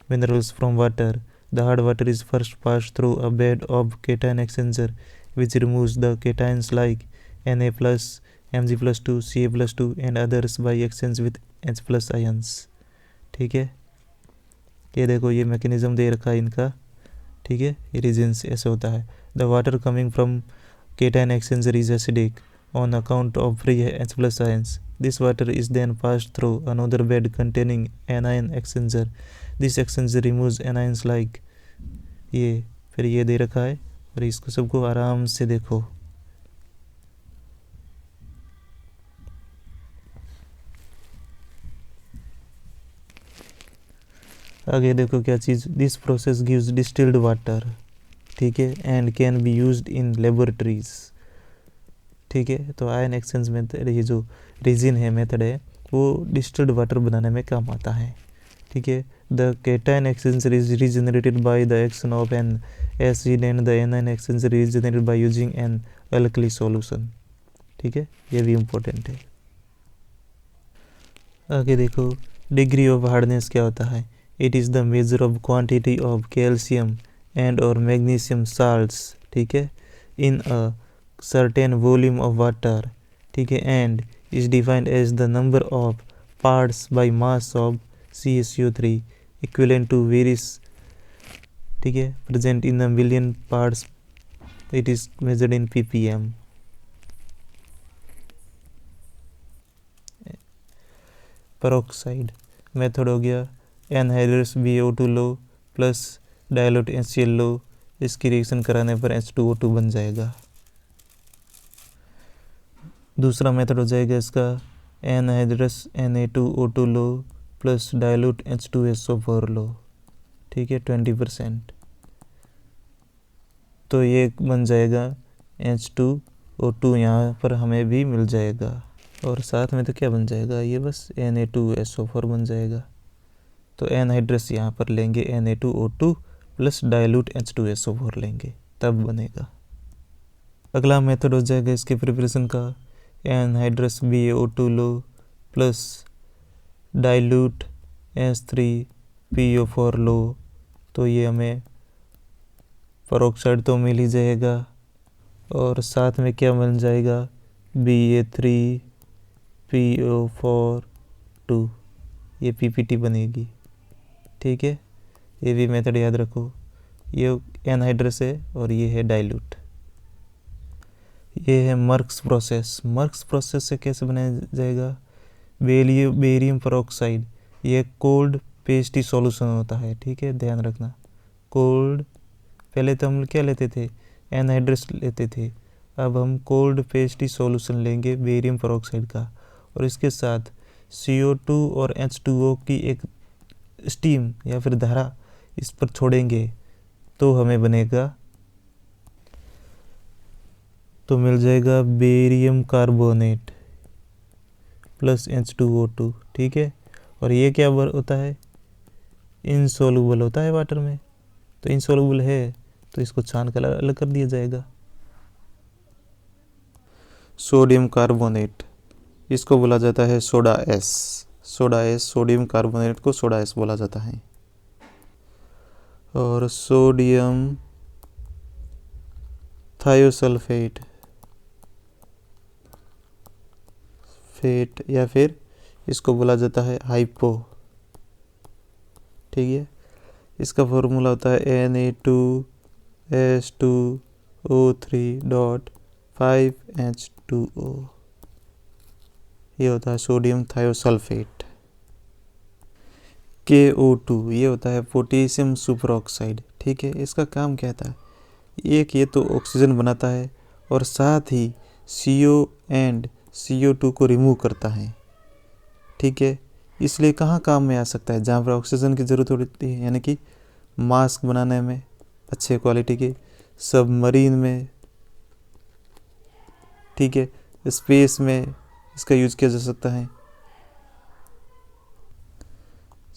minerals from water. The hard water is first passed through a bed of cation exchanger which removes the cations like Na plus, Mg+2, Ca+2 and others by exchange with H plus ions, ठीक है। ये देखो ये mechanism दे रखा है इनका, ठीक है, रेजिन्स ऐसे होता है। The water coming from cation exchanger is acidic on account of free H plus ions. This water is then passed through another bed containing anion exchanger. This exchanger removes anions like, ये फिर ये दे रखा है, और इसको सबको आराम से देखो। आगे देखो क्या चीज़, this process gives distilled water, ठीक है, and can be used in laboratories, ठीक है। तो आयन एक्सचेंज मेथड, ये जो रेजिन है मेथड है, वो डिस्टिल्ड वाटर बनाने में काम आता है, ठीक है। The cation exchanger is regenerated by the action of an acid and the anion exchanger is regenerated by using an alkali solution, ठीक है, ये भी इम्पोर्टेंट है। आगे देखो डिग्री ऑफ हार्डनेस क्या होता है, it is the measure of quantity of calcium and और मैग्नीशियम साल्ट्स, ठीक है, in a certain volume of water, ठीक है, and is defined as the number of parts by mass of CaCO3 equivalent to various, ठीक है, present in a million parts, it is measured in ppm। Peroxide method हो गया, anhydrous BaO2 लो plus dilute HCl लो, इसकी reaction कराने पर H2O2 बन जाएगा। दूसरा मेथड हो जाएगा इसका एनहाइड्रस Na2O2 लो प्लस डायल्यूट H2SO4 लो, ठीक है, 20%, तो ये बन जाएगा H2O2, यहाँ पर हमें भी मिल जाएगा, और साथ में तो क्या बन जाएगा, ये बस Na2SO4 बन जाएगा। तो एनहाइड्रस यहाँ पर लेंगे Na2O2 प्लस डायल्यूट H2SO4 लेंगे, तब बनेगा। अगला मेथड हो जाएगा इसके प्रिपरेशन का, एनहाइड्रस BaO2 लो प्लस डायल्यूट H3PO4 लो, तो ये हमें पेरोक्साइड तो मिल ही जाएगा, और साथ में क्या मिल जाएगा, Ba3PO4 ये PPT बनेगी, ठीक है। ये भी मेथड याद रखो, ये एनहाइड्रस है और ये है डाइल्यूट। ये है मर्क्स प्रोसेस। मर्क्स प्रोसेस से कैसे बनाया जाएगा, बेरियम पेरोक्साइड, ये कोल्ड पेस्टी सॉल्यूशन होता है, ठीक है, ध्यान रखना। कोल्ड, पहले तो हम क्या लेते थे, एनहाइड्रस लेते थे, अब हम कोल्ड पेस्टी सॉल्यूशन लेंगे बेरियम पेरोक्साइड का और इसके साथ CO2 और H2O की एक स्टीम या फिर धारा इस पर छोड़ेंगे तो हमें बनेगा, तो मिल जाएगा बेरियम कार्बोनेट प्लस H2O2। ठीक है, और ये क्या होता है, इनसॉल्युबल होता है वाटर में, तो इनसॉल्युबल है तो इसको छान कर अलग कर दिया जाएगा। सोडियम कार्बोनेट, इसको बोला जाता है soda S. Soda S, sodium carbonate को सोडा एस बोला जाता है। और सोडियम थायोसल्फेट या फिर इसको बोला जाता है हाइपो। ठीक है, इसका फॉर्मूला होता है Na2S2O3.5H2O। ये होता है सोडियम थायोसल्फेट। KO2 ये होता है पोटेशियम सुपर ऑक्साइड। ठीक है, इसका काम क्या था, एक ये तो ऑक्सीजन बनाता है और साथ ही CO एंड CO2 को रिमूव करता है। ठीक है, इसलिए कहाँ काम में आ सकता है, जहाँ पर ऑक्सीजन की ज़रूरत होती है, यानी कि मास्क बनाने में अच्छे क्वालिटी के, सबमरीन में, ठीक है, स्पेस में इसका यूज किया जा सकता है।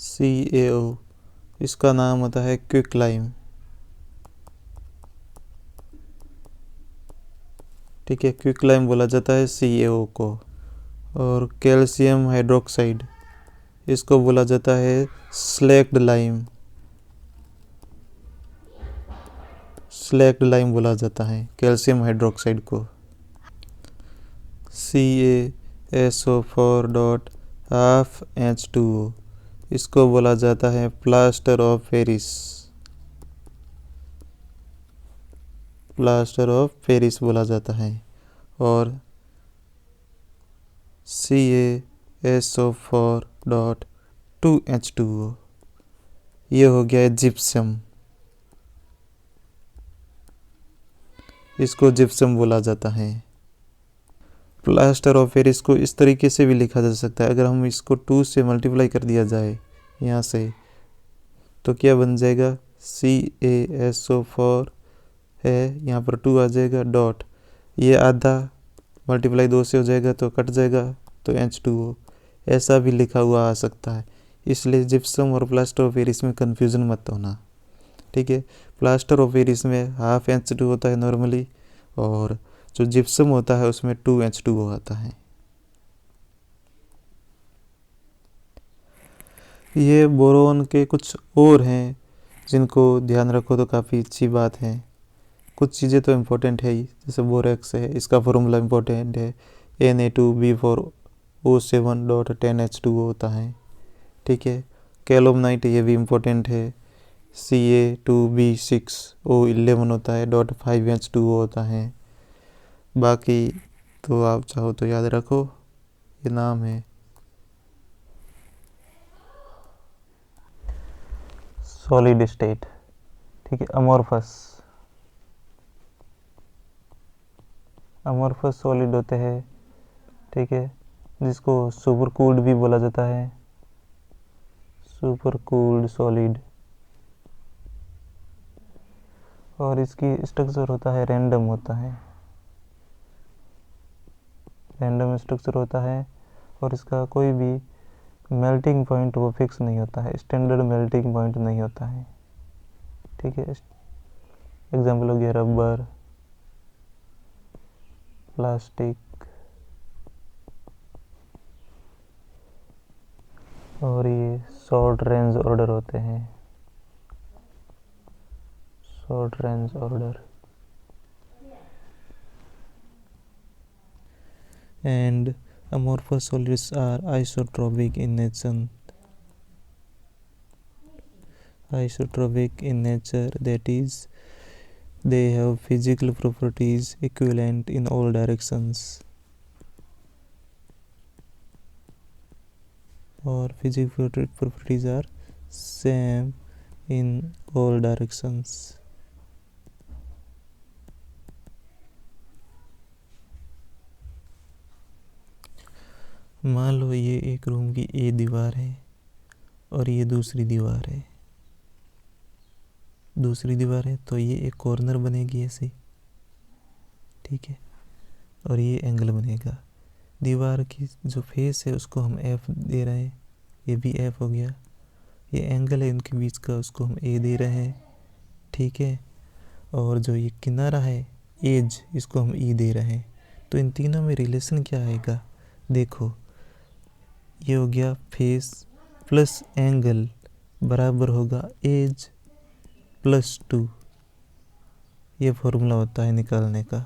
CaO, इसका नाम होता है क्विकलाइम। ठीक है, क्विकलाइम बोला जाता है CaO को। और कैल्शियम हाइड्रोक्साइड, इसको बोला जाता है स्लैक्ड लाइम। स्लैक्ड लाइम बोला जाता है कैल्शियम हाइड्रोक्साइड को। CaSO4.5H2O, इसको बोला जाता है plaster of Paris. Plaster of Paris बोला जाता है। और CaSO4.2H2O, ये हो गया है जिप्सम। इसको जिप्सम बोला जाता है। प्लास्टर ऑफ पेरिस को इस तरीके से भी लिखा जा सकता है, अगर हम इसको 2 से मल्टीप्लाई कर दिया जाए यहाँ से, तो क्या बन जाएगा, CaSO4 है, यहाँ पर 2 आ जाएगा, डॉट, ये आधा मल्टीप्लाई 2 से हो जाएगा तो कट जाएगा, तो H2O, ऐसा भी लिखा हुआ आ सकता है। इसलिए जिप्सम और प्लास्टर ऑफ पेरिस में कन्फ्यूज़न मत होना। ठीक है, प्लास्टर ऑफ पेरिस में हाफ H2 होता है नॉर्मली, और जो जिप्सम होता है उसमें 2H2O आता है। ये बोरोन के कुछ और हैं जिनको ध्यान रखो तो काफ़ी अच्छी बात है। कुछ चीज़ें तो इम्पोर्टेंट है ही, जैसे बोरेक्स है, इसका फॉर्मूला इम्पोर्टेंट है, Na2B4O7.10H2O होता है। ठीक है, कैलोमनाइट ये भी इम्पोर्टेंट है, Ca2B6O11 होता है, .5H2O होता है। बाकी तो आप चाहो तो याद रखो, ये नाम है। सॉलिड स्टेट, ठीक है, अमोर्फस सॉलिड होते हैं। ठीक है, जिसको सुपर कूल्ड भी बोला जाता है, सुपर कूल्ड सॉलिड। और इसकी स्ट्रक्चर होता है रैंडम होता है, रैंडम स्ट्रक्चर होता है, और इसका कोई भी मेल्टिंग पॉइंट वो फिक्स नहीं होता है, स्टैंडर्ड मेल्टिंग पॉइंट नहीं होता है। ठीक है, एग्जाम्पल हो गया रबर, प्लास्टिक, और ये शॉर्ट रेंज ऑर्डर होते हैं, short range order. And amorphous solids are isotropic in nature. Isotropic in nature, that is, they have physical properties equivalent in all directions. Or physical properties are same in all directions. मान लो ये एक room की ए दीवार है और ये दूसरी दीवार है। दूसरी दीवार है तो ये एक कॉर्नर बनेगी ऐसी, ठीक है, और ये एंगल बनेगा। दीवार की जो फेस है उसको हम एफ दे रहे हैं, ये भी एफ हो गया। ये एंगल है इनके बीच का, उसको हम ए दे रहे हैं, ठीक है। और जो ये किनारा है एज, इसको हम ई दे रहे हैं। तो इन तीनों में रिलेशन क्या आएगा, देखो ये हो गया फेस प्लस एंगल बराबर होगा एज प्लस 2। ये फॉर्मूला होता है निकालने का,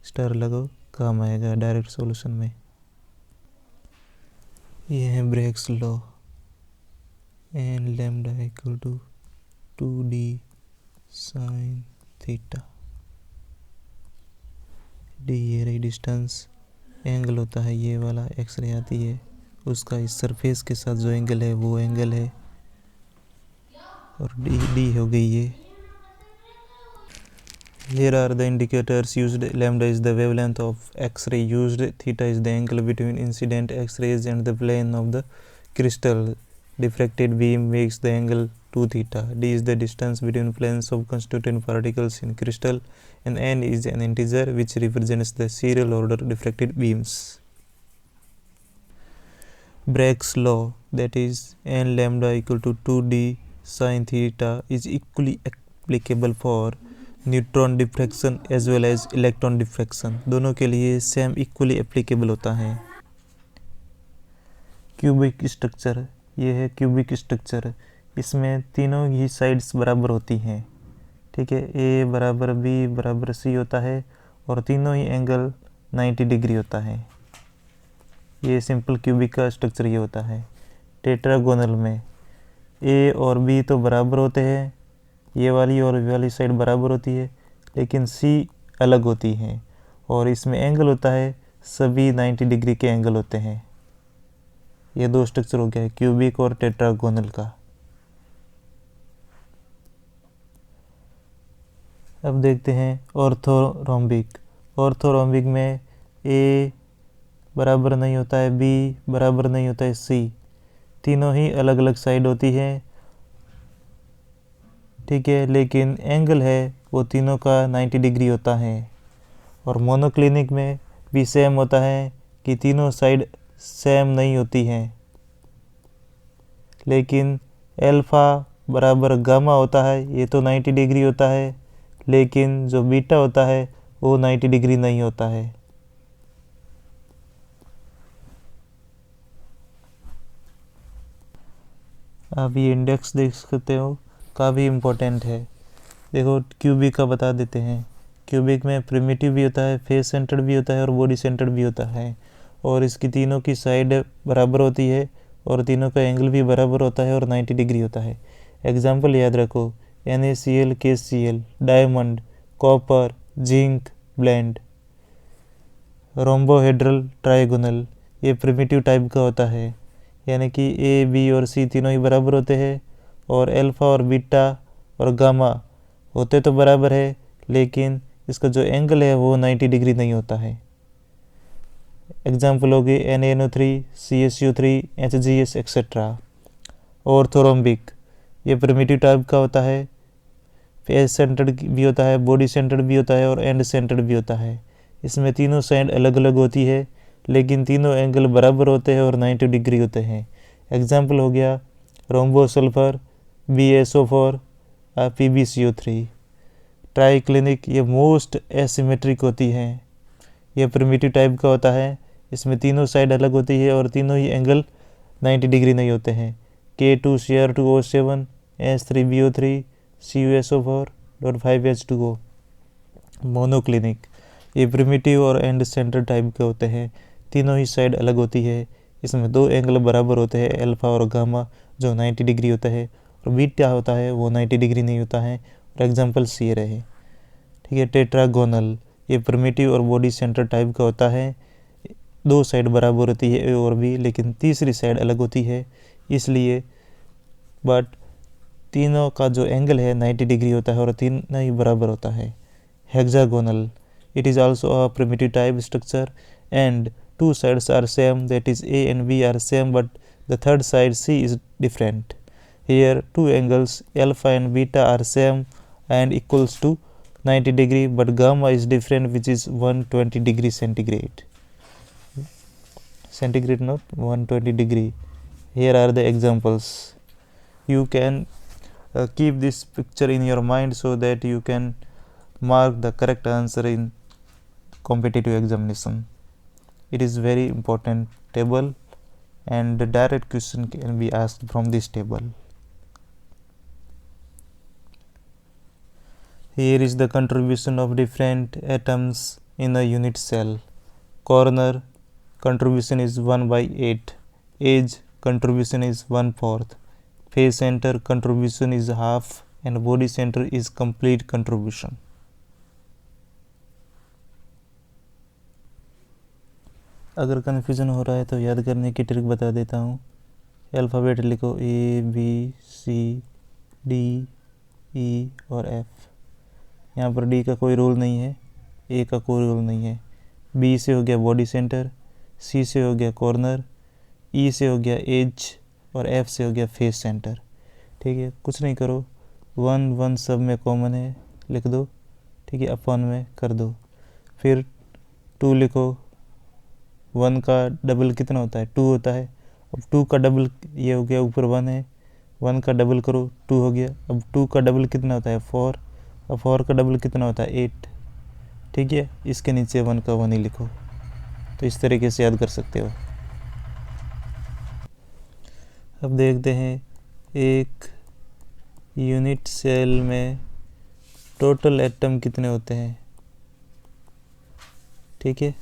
स्टार लगाओ, काम आएगा डायरेक्ट सॉल्यूशन में। ये है Bragg's law, n lambda equal to 2d sine theta. D ये रही डिस्टेंस, एंगल होता है ये वाला, एक्स रे आती है, उसका इस सरफेस के साथ जो एंगल है वो एंगल है, और डी हो गई ये। Here are the indicators used. Lambda is the wavelength of X-ray used. Theta is the angle between incident X-rays and the plane of the crystal. Diffracted beam makes the angle 2 theta. D is the distance between planes of constituent particles in crystal, and n is an integer which represents the serial order diffracted beams. Bragg's law, that is n lambda equal to 2d sin theta, is equally applicable for neutron diffraction as well as electron diffraction, दोनों के लिए same equally applicable होता है। Cubic structure, ये है cubic structure, इसमें तीनों ही sides बराबर होती हैं, ठीक है, ए बराबर बी बराबर सी होता है, और तीनों ही एंगल 90 डिग्री होता है। ये सिंपल क्यूबिक का स्ट्रक्चर ये होता है। टेट्रागोनल में ए और बी तो बराबर होते हैं, ये वाली और ये वाली साइड बराबर होती है, लेकिन सी अलग होती है, और इसमें एंगल होता है सभी 90 डिग्री के एंगल होते हैं। ये दो स्ट्रक्चर हो गया है क्यूबिक और टेट्रागोनल का। अब देखते हैं ऑर्थोरोम्बिक। ऑर्थोरोम्बिक में ए बराबर नहीं होता है, बी बराबर नहीं होता है सी, तीनों ही अलग अलग साइड होती है, ठीक है, लेकिन एंगल है वो तीनों का 90 डिग्री होता है। और मोनोक्लिनिक में भी सेम होता है कि तीनों साइड सेम नहीं होती हैं, लेकिन अल्फा बराबर गामा होता है, ये तो 90 डिग्री होता है, लेकिन जो बीटा होता है वो 90 डिग्री नहीं होता है। आप ये इंडेक्स देख सकते हो, काफ़ी इम्पोर्टेंट है। देखो क्यूबिक का बता देते हैं। क्यूबिक में प्रिमिटिव भी होता है, फेस सेंटर्ड भी होता है और बॉडी सेंटर्ड भी होता है, और इसकी तीनों की साइड बराबर होती है और तीनों का एंगल भी बराबर होता है और 90 डिग्री होता है। एग्जाम्पल याद रखो, NaCl, KCl, diamond, copper, zinc, blend. Rhombohedral trigonal, ये प्रिमिटिव टाइप का होता है, यानी कि ए बी और सी तीनों ही बराबर होते हैं, और अल्फा और बीटा और गामा होते तो बराबर है, लेकिन इसका जो एंगल है वो 90 डिग्री नहीं होता है। एग्जाम्पल हो गए NaNO3, CSU3, HGS etcetera. Orthorhombic, ये प्रिमिटिव टाइप का होता है, फेस सेंटर्ड भी होता है, बॉडी सेंटर्ड भी होता है और एंड सेंटर्ड भी होता है। इसमें तीनों साइड अलग अलग होती है, लेकिन तीनों एंगल बराबर होते हैं और 90 डिग्री होते हैं। एग्जाम्पल हो गया रोम्बोसल्फर, BaSO4, PbCO3। ट्राइक्लिनिक, ये मोस्ट एसिमेट्रिक होती है, यह प्रिमिटिव टाइप का होता है, इसमें तीनों साइड अलग होती है और तीनों ही एंगल 90 डिग्री नहीं होते हैं। K2Cr2O7, H3BO3, CuSO4.5H2O। मोनोक्लिनिक, ये प्रिमिटिव और एंड सेंटर टाइप के होते हैं, तीनों ही साइड अलग होती है, इसमें दो एंगल बराबर होते हैं, अल्फा और गामा, जो 90 डिग्री होता है, और बीटा होता है वो 90 डिग्री नहीं होता है। और एग्जांपल सी रहे, ठीक है। टेट्रागोनल, ये प्रिमिटिव और बॉडी सेंटर टाइप का होता है, दो साइड बराबर होती है ए और बी, लेकिन तीसरी साइड अलग होती है, इसलिए बट तीनों का जो एंगल है 90 डिग्री होता है और तीनों ही बराबर होता है। Hexagonal, it is also a primitive type structure and two sides are same, that is A and B are same, but the third side C is different. Here two angles alpha and beta are same and equals to 90 degree, but gamma is different, which is 120 degree centigrade. Centigrade, not 120 degree. Here are the examples. You can keep this picture in your mind so that you can mark the correct answer in competitive examination. It is very important table, and the direct question can be asked from this table. Here is the contribution of different atoms in a unit cell. Corner contribution is 1/8. Edge contribution is 1/4. Face center contribution is half, and body center is complete contribution. अगर confusion हो रहा है तो याद करने की trick बता देता हूँ. अल्फ़ाबेट लिखो ABCD E और F. यहाँ पर D का कोई रोल नहीं है, A का कोई रोल नहीं है. B से हो गया बॉडी सेंटर, C से हो गया कॉर्नर, E से हो गया एज और F से हो गया फेस सेंटर. ठीक है, कुछ नहीं करो, 1 सब में कॉमन है, लिख दो. ठीक है, अपॉन में कर दो. फिर 2 लिखो. 1 का डबल कितना होता है? 2 होता है. अब 2 का डबल ये हो गया, ऊपर 1 है, 1 का डबल करो 2 हो गया. अब 2 का डबल कितना होता है? 4. अब 4 का डबल कितना होता है? 8. ठीक है, इसके नीचे 1 का 1 ही लिखो. तो इस तरीके से याद कर सकते हो. अब देखते हैं एक यूनिट सेल में टोटल एटम कितने होते हैं. ठीक है,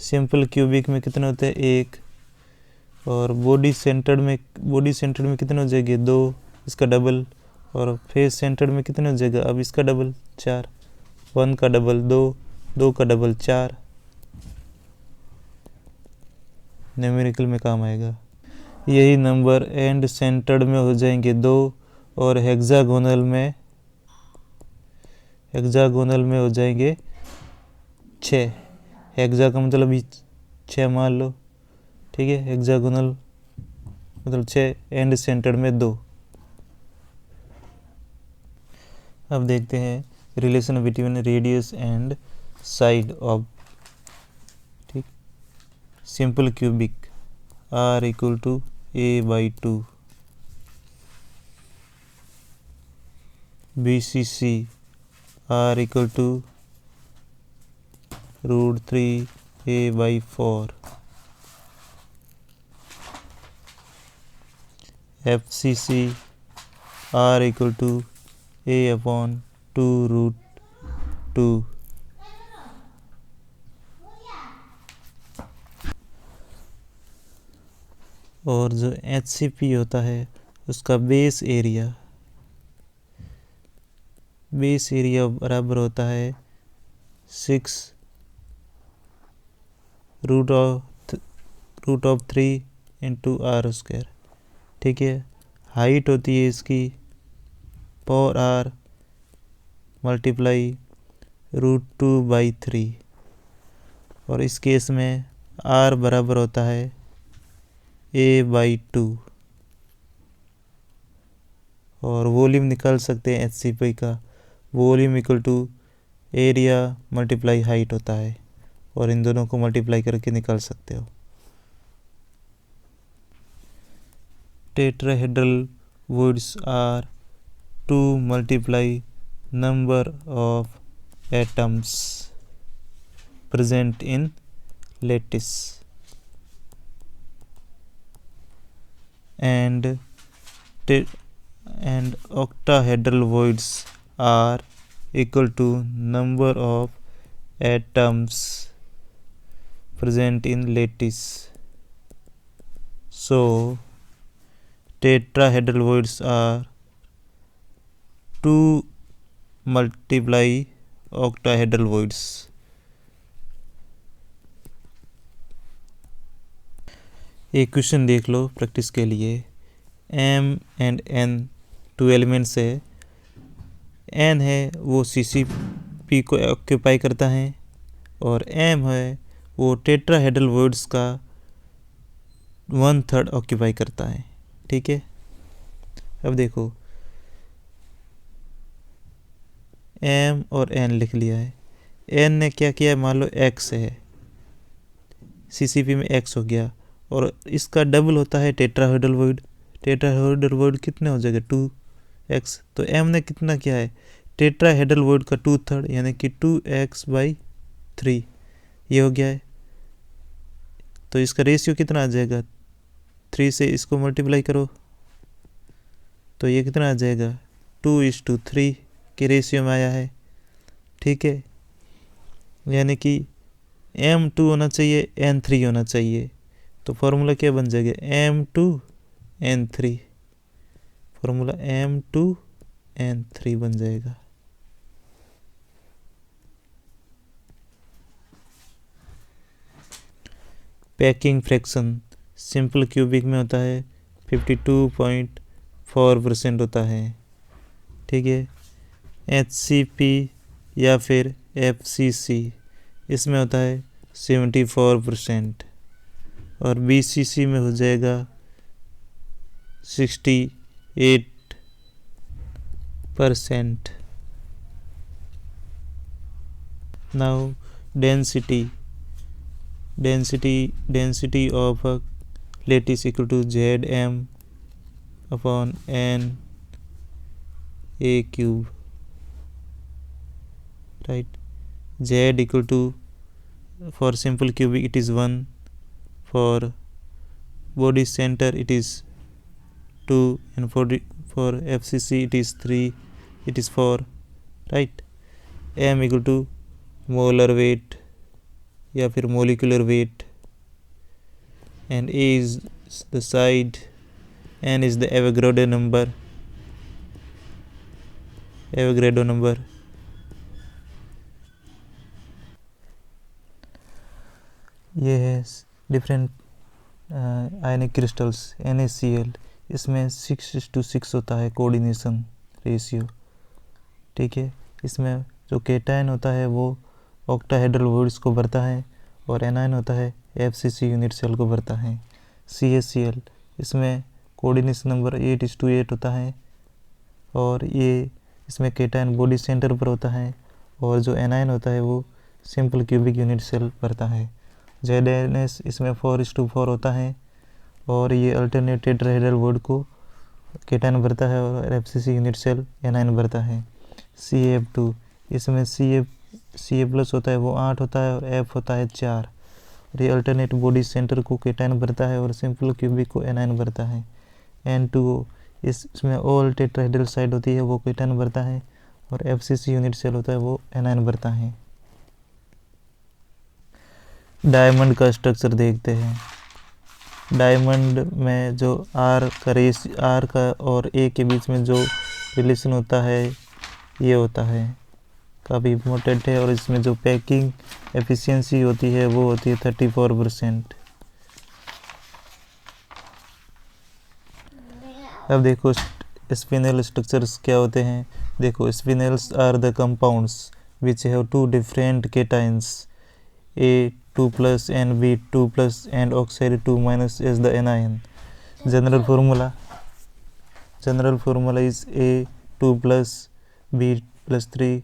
सिंपल क्यूबिक में कितने होते हैं? 1. और बॉडी सेंटर्ड में कितने हो जाएंगे? 2, इसका डबल. और फेस सेंटर्ड में कितने हो जाएगा? अब इसका डबल 4. 1 का डबल 2, 2 का डबल 4. न्यूमेरिकल में काम आएगा. यही नंबर एंड सेंटर्ड में हो जाएंगे 2, और हेक्सागोनल में हो जाएंगे 6. हेक्सा का मतलब 6 मान लो. ठीक है, हेक्सागोनल मतलब 6, एंड सेंटर्ड में 2. अब देखते हैं relation between radius and side of ठीक simple cubic. R equal to A/2. BCC R equal to √3 A/4. FCC R equal to A/2 √2. और जो HCP होता है उसका बेस एरिया बराबर होता है 6 √3 इंटू R². ठीक है, हाइट होती है इसकी पावर R मल्टीप्लाई √2/3. और इस केस में R बराबर होता है A/2. और वॉल्यूम निकाल सकते हैं HCP का. Volume equal to area multiply height होता है, और इन दोनों को मल्टीप्लाई करके निकाल सकते हो. Tetrahedral voids are two multiply number of atoms present in lattice, and octahedral voids are equal to number of atoms present in lattice. So tetrahedral voids are 2 multiply octahedral voids. एक question देख लो practice के लिए. M and N 2 elements है. N है वो CCP को occupy करता है, और M है वो टेट्राहेड्रल वर्ड्स का 1/3 ऑक्यूपाई करता है। ठीक है, अब देखो m और n लिख लिया है। n ने क्या किया है, मान लो x है, CCP में x हो गया, और इसका डबल होता है टेट्राहेड्रल वर्ड। टेट्राहेड्रल वर्ड कितने हो जाएगा 2x, तो m ने कितना किया है टेट्राहेड्रल वर्ड का 2/3 यानी कि 2x/3 ये हो गया है। तो इसका रेशियो कितना आ जाएगा, 3 से इसको मल्टीप्लाई करो तो ये कितना आ जाएगा 2:3 के रेशियो में आया है। ठीक है, यानी कि m2 होना चाहिए n3 होना चाहिए, तो फॉर्मूला क्या बन जाएगा m2n3, फॉर्मूला m2n3 बन जाएगा। पैकिंग फ्रैक्शन सिंपल क्यूबिक में होता है 52.4% होता है। ठीक है, HCP या फिर FCC इसमें होता है 74% और BCC में हो जाएगा 68%। Now density of a lattice equal to Zm upon n a cube, right? Z equal to, for simple cubic it is 1, for body center it is 2, and for FCC it is 3, it is 4, right? M equal to molar weight या फिर molecular weight, and A is the side, N is the Avogadro number, ये है different आयनिक crystals NaCl, इसमें 6:6 होता है coordination ratio. ठीक है, इसमें जो केटायन होता है वो ऑक्टाहेड्रल वर्ड्स को भरता है और एनायन होता है FCC यूनिट सेल को भरता है। CaCl इसमें कोऑर्डिनेशन नंबर 8:8 होता है और ये इसमें केटायन बॉडी सेंटर पर होता है, और जो एनायन होता है वो सिंपल क्यूबिक यूनिट सेल भरता है। ZnS इसमें 4:4 होता है और ये अल्टरनेट टेट्राहेड्रल वर्ड को केटायन भरता है और FCC यूनिट सेल एनायन भरता है। CaF2 इसमें Ca प्लस होता है वो 8 होता है और F होता है 4, और ये अल्टरनेट बॉडी सेंटर को केटायन भरता है और सिंपल क्यूबिक को एनायन भरता है। N2O इसमें ऑल टेट्राहेड्रल साइड होती है वो केटायन भरता है और FCC यूनिट सेल होता है वो एनायन भरता है। डायमंड का स्ट्रक्चर देखते हैं। डायमंड में जो R का और A के बीच में जो रिलेशन होता है ये होता है काफ़ी इम्पोर्टेंट है, और इसमें जो पैकिंग एफिशिएंसी होती है वो होती है 34%। अब देखो स्पिनल स्ट्रक्चर्स क्या होते हैं। देखो spinels are the compounds which have 2 different cations A2+ and B2+ and oxide 2- as the anion. General formula is A2+ B+3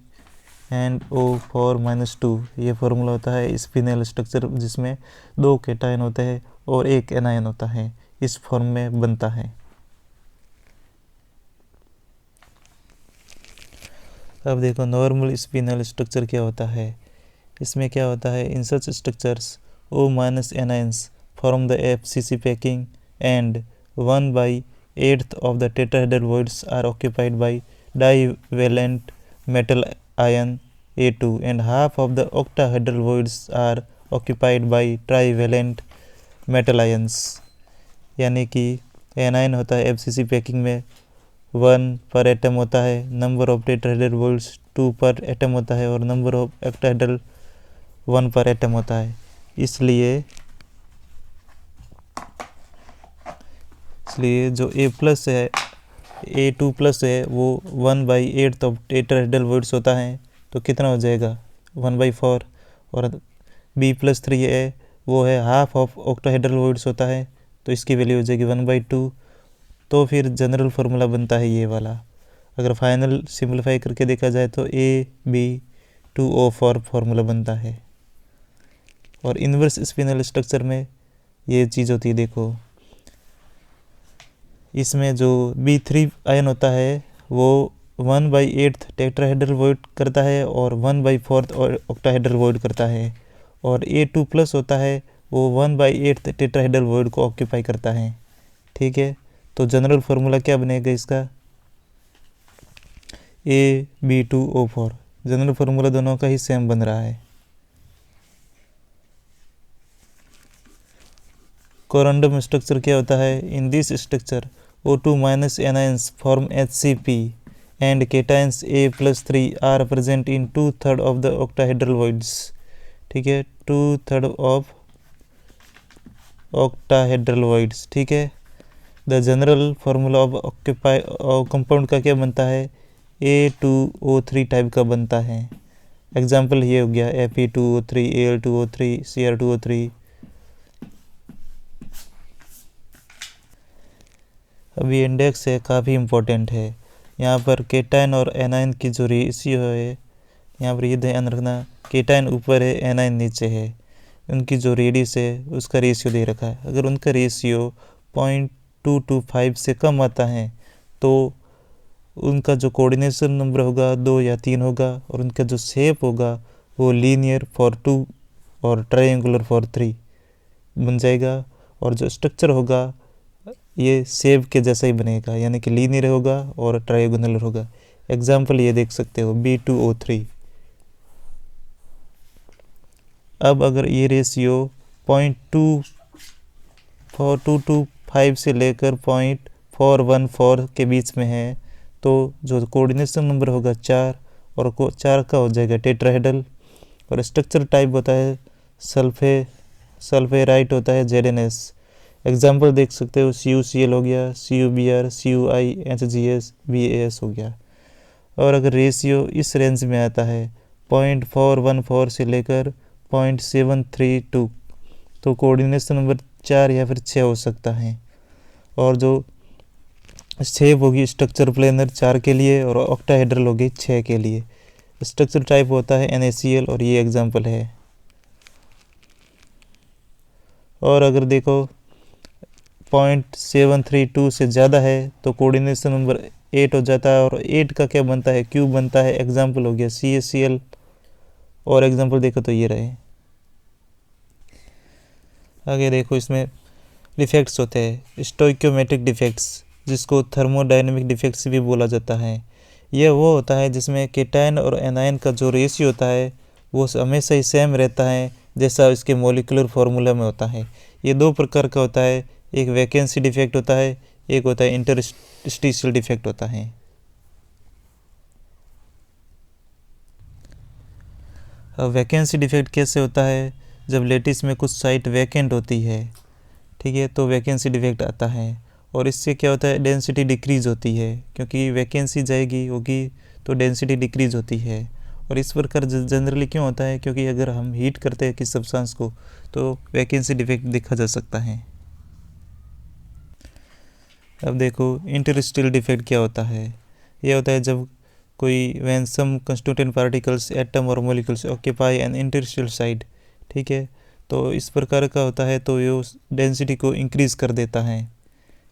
and O4-2। ये फार्मूला होता है स्पिनल स्ट्रक्चर जिसमें 2 केटायन होते हैं और 1 एनायन होता है, इस फॉर्म में बनता है। अब देखो नॉर्मल स्पिनल स्ट्रक्चर क्या होता है। इसमें क्या होता है, इन सच structures O- anions form the FCC packing and 1/8 of the tetrahedral voids are occupied by divalent metal ion A2 and half of the octahedral voids are occupied by trivalent metal ions। यानी कि anion होता है FCC packing में 1 पर atom होता है, number of tetrahedral volts 2 पर atom होता है और नंबर ऑफ ऑक्टाहेड्रल 1 पर एटम होता है। इसलिए जो A+ है A2+ है वो 1/8 ऑफ टेट्राहेड्रल वोल्ट्स होता है, तो कितना हो जाएगा 1/4, और B+3 है वो है हाफ ऑफ ऑक्टाहेड्रल वॉइड्स होता है, तो इसकी वैल्यू हो जाएगी 1/2। तो फिर जनरल फार्मूला बनता है ये वाला। अगर फाइनल सिंप्लीफाई करके देखा जाए तो AB2O4 फार्मूला बनता है। और इन्वर्स स्पिनल स्ट्रक्चर में ये चीज़ होती है, देखो इसमें जो B3 आयन होता है वो 1/8 टेट्राहेड्रल वॉइड करता है और 1/4 ऑक्टाहेड्रल वॉइड करता है। और A2+ होता है वो 1/8 टेट्राहेड्रल वॉइड को ऑक्यूपाई करता है। ठीक है, तो जनरल फार्मूला क्या बनेगा इसका, AB2O4। जनरल फार्मूला दोनों का ही सेम बन रहा है। कोरंडम स्ट्रक्चर क्या होता है, in this structure O2- anions form HCP and cations A+3 are present in 2/3 of the octahedral voids। ठीक है, 2/3 of octahedral voids। ठीक है, the general formula of compound का क्या बनता है, A2O3 टाइप का बनता है। एग्जाम्पल ये हो गया Fe2O3, Al2O3, Cr2O3। अभी इंडेक्स है, काफ़ी इम्पोर्टेंट है। यहाँ पर केटाइन और एनाइन की जो रेशियो है, यहाँ पर ये ध्यान रखना, केटाइन ऊपर है एनाइन नीचे है, उनकी जो रेडियस है उसका रेशियो दे रखा है। अगर उनका रेशियो 0.225 से कम आता है तो उनका जो कोऑर्डिनेशन नंबर होगा 2 या 3 होगा, और उनका जो शेप होगा वो लीनियर फॉर 2 और ट्रायंगुलर फॉर 3 बन जाएगा। और जो स्ट्रक्चर होगा ये शेप के जैसा ही बनेगा, यानी कि लीनियर होगा और ट्रायंगुलर होगा। एग्जाम्पल ये देख सकते हो B2O3। अब अगर ये रेशियो 0.225 से लेकर 0.414 के बीच में है तो जो कोऑर्डिनेशन नंबर होगा 4, और 4 का हो जाएगा टेट्राहेड्रल। और स्ट्रक्चर टाइप होता है सल्फेराइट होता है ZnS। एग्जाम्पल देख सकते हो CuCl हो गया, CuBr, CuI, HgS, BaS हो गया। और अगर रेशियो इस रेंज में आता है 0.414 से लेकर 0.732 तो कोऑर्डिनेशन नंबर 4 या फिर 6 हो सकता है। और जो शेप होगी स्ट्रक्चर प्लेनर 4 के लिए और ऑक्टाहेड्रल होगी 6 के लिए। स्ट्रक्चर टाइप होता है NaCl, और ये एग्जाम्पल है। और अगर देखो 0.732 से ज़्यादा है तो कोऑर्डिनेशन नंबर 8 हो जाता है, और 8 का क्या बनता है, क्यूब बनता है। एग्जाम्पल हो गया CaCl, और एग्जाम्पल देखो तो ये रहे। आगे देखो इसमें डिफेक्ट्स होते हैं, स्टोइकियोमेट्रिक डिफेक्ट्स, जिसको थर्मोडायनेमिक डिफेक्ट्स भी बोला जाता है। यह वो होता है जिसमें केटाइन और एनाइन का जो रेशियो होता है वो हमेशा ही सेम रहता है जैसा इसके मॉलिक्यूलर फार्मूला में होता है। ये 2 प्रकार का होता है, एक वैकेंसी डिफेक्ट होता है, एक होता है इंटरस्टिशियल डिफेक्ट होता है। अब वैकेंसी डिफेक्ट कैसे होता है, जब लेटिस में कुछ साइट वैकेंट होती है, ठीक है, तो वैकेंसी डिफेक्ट आता है। और इससे क्या होता है, डेंसिटी डिक्रीज होती है, क्योंकि वैकेंसी जाएगी होगी तो डेंसिटी डिक्रीज होती है। और इस प्रकार जनरली क्यों होता है, क्योंकि अगर हम हीट करते हैं किसी सब्सटेंस को तो वैकेंसी डिफेक्ट देखा जा सकता है। अब देखो इंटरस्टिशियल डिफेक्ट क्या होता है। यह होता है जब कोई when some constituent particles atom और molecules occupy an interstitial side, ठीक है, तो इस प्रकार का होता है तो ये डेंसिटी को इंक्रीज़ कर देता है।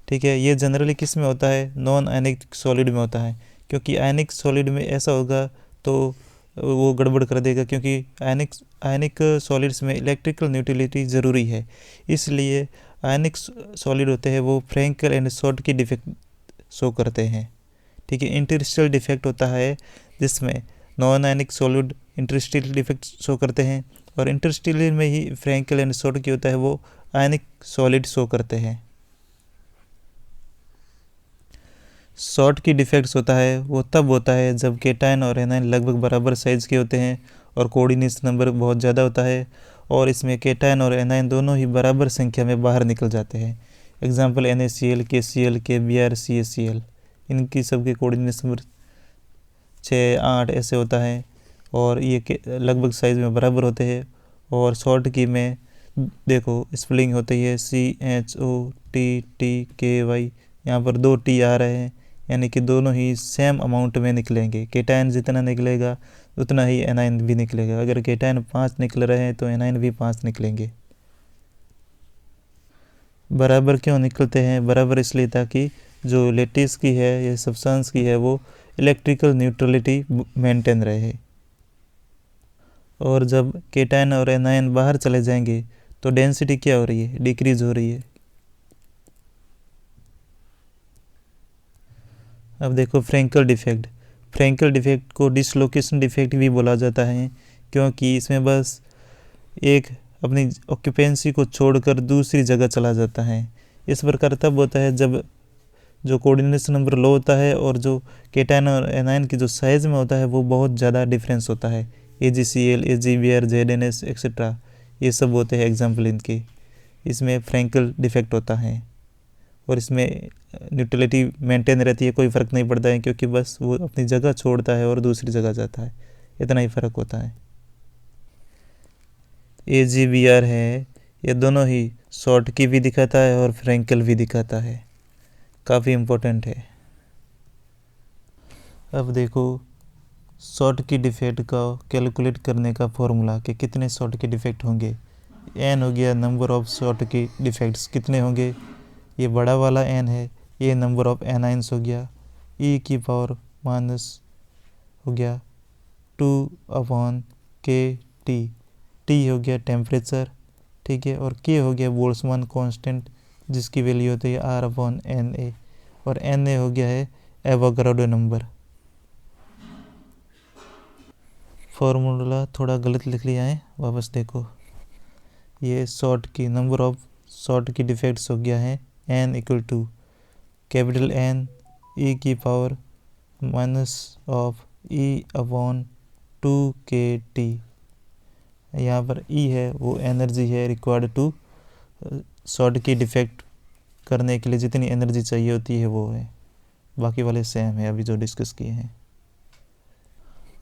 ठीक है, ये जनरली किस में होता है, नॉन आयनिक सॉलिड में होता है, क्योंकि आयनिक सॉलिड में ऐसा होगा तो वो गड़बड़ कर देगा, क्योंकि आयनिक सॉलिड्स में इलेक्ट्रिकल न्यूट्रलिटी ज़रूरी है। इसलिए आयनिक सॉलिड होते हैं वो फ्रैंकल एंड शॉर्ट की डिफेक्ट शो करते हैं। ठीक है, इंटरस्टिशियल डिफेक्ट होता है जिसमें non ionic solid interstitial defect show करते हैं, और इंटरस्टिशियल में ही फ्रैंकल एंड शॉर्ट की होता है वो आयनिक सॉलिड शो करते हैं। शॉर्ट की डिफेक्ट्स होता है वो तब होता है जब केटाइन और एनाइन लगभग बराबर साइज़ के होते हैं और कोऑर्डिनेशन नंबर बहुत ज़्यादा होता है, और इसमें केटाइन और एनाइन दोनों ही बराबर संख्या में बाहर निकल जाते हैं। Example NaCl, KCl, KBr, CaCl, इनकी सबके कोऑर्डिनेशन नंबर 6, 8 ऐसे होता है, और ये लगभग साइज़ में बराबर होते हैं, और शॉर्ट की में देखो स्पेलिंग होती है CHOTTKY, यहाँ पर 2 T आ रहे हैं, यानी कि दोनों ही सेम अमाउंट में निकलेंगे। केटायन जितना निकलेगा उतना ही एनायन भी निकलेगा। अगर केटायन 5 निकल रहे हैं तो एनायन भी 5 निकलेंगे। बराबर क्यों निकलते हैं? बराबर इसलिए ताकि जो लेटिस की है या सब्सटेंस की है वो इलेक्ट्रिकल न्यूट्रलिटी मेंटेन रहे। और जब केटायन और एनायन बाहर चले जाएंगे तो डेंसिटी क्या हो रही है? डिक्रीज हो रही है। अब देखो फ्रैंकल डिफेक्ट। फ्रैंकल डिफेक्ट को डिसलोकेशन डिफेक्ट भी बोला जाता है, क्योंकि इसमें बस एक अपनी ऑक्यूपेंसी को छोड़कर दूसरी जगह चला जाता है। इस प्रकार तब होता है जब जो कोऑर्डिनेशन नंबर लो होता है और जो केटायन और एनायन की जो साइज़ में होता है वो बहुत ज़्यादा डिफरेंस होता है। AgCl, AgBr, ZnS एक्सेट्रा ये सब होते हैं एग्जाम्पल इनके। इसमें फ्रैंकल डिफेक्ट होता है और इसमें न्यूट्रलिटी मेंटेन रहती है, कोई फ़र्क नहीं पड़ता है, क्योंकि बस वो अपनी जगह छोड़ता है और दूसरी जगह जाता है, इतना ही फ़र्क होता है। AgBr है, ये दोनों ही शॉर्ट की भी दिखाता है और फ्रैंकल भी दिखाता है, काफ़ी इम्पोर्टेंट है। अब देखो शॉर्ट की डिफेक्ट का कैलकुलेट करने का फॉर्मूला कि कितने शॉर्ट के डिफेक्ट होंगे। n हो गया number of Schottky defects कितने होंगे, ये बड़ा वाला n है, ये नंबर ऑफ एनाइंस हो गया, e की पावर माइनस हो गया 2/KT, T हो गया टेम्परेचर, ठीक है, और K हो गया बोल्ट्जमान कांस्टेंट जिसकी वैल्यू होती है R/NA, और Na हो गया है एवोगाड्रो नंबर। फॉर्मूला थोड़ा गलत लिख लिया है, वापस देखो। ये Schottky number of Schottky defects हो गया है n equal to capital N e की पावर माइनस ऑफ E/2KT। यहाँ पर E है वो एनर्जी है required to Schottky defect करने के लिए जितनी एनर्जी चाहिए होती है वो है, बाकी वाले सेम है अभी जो डिस्कस किए हैं।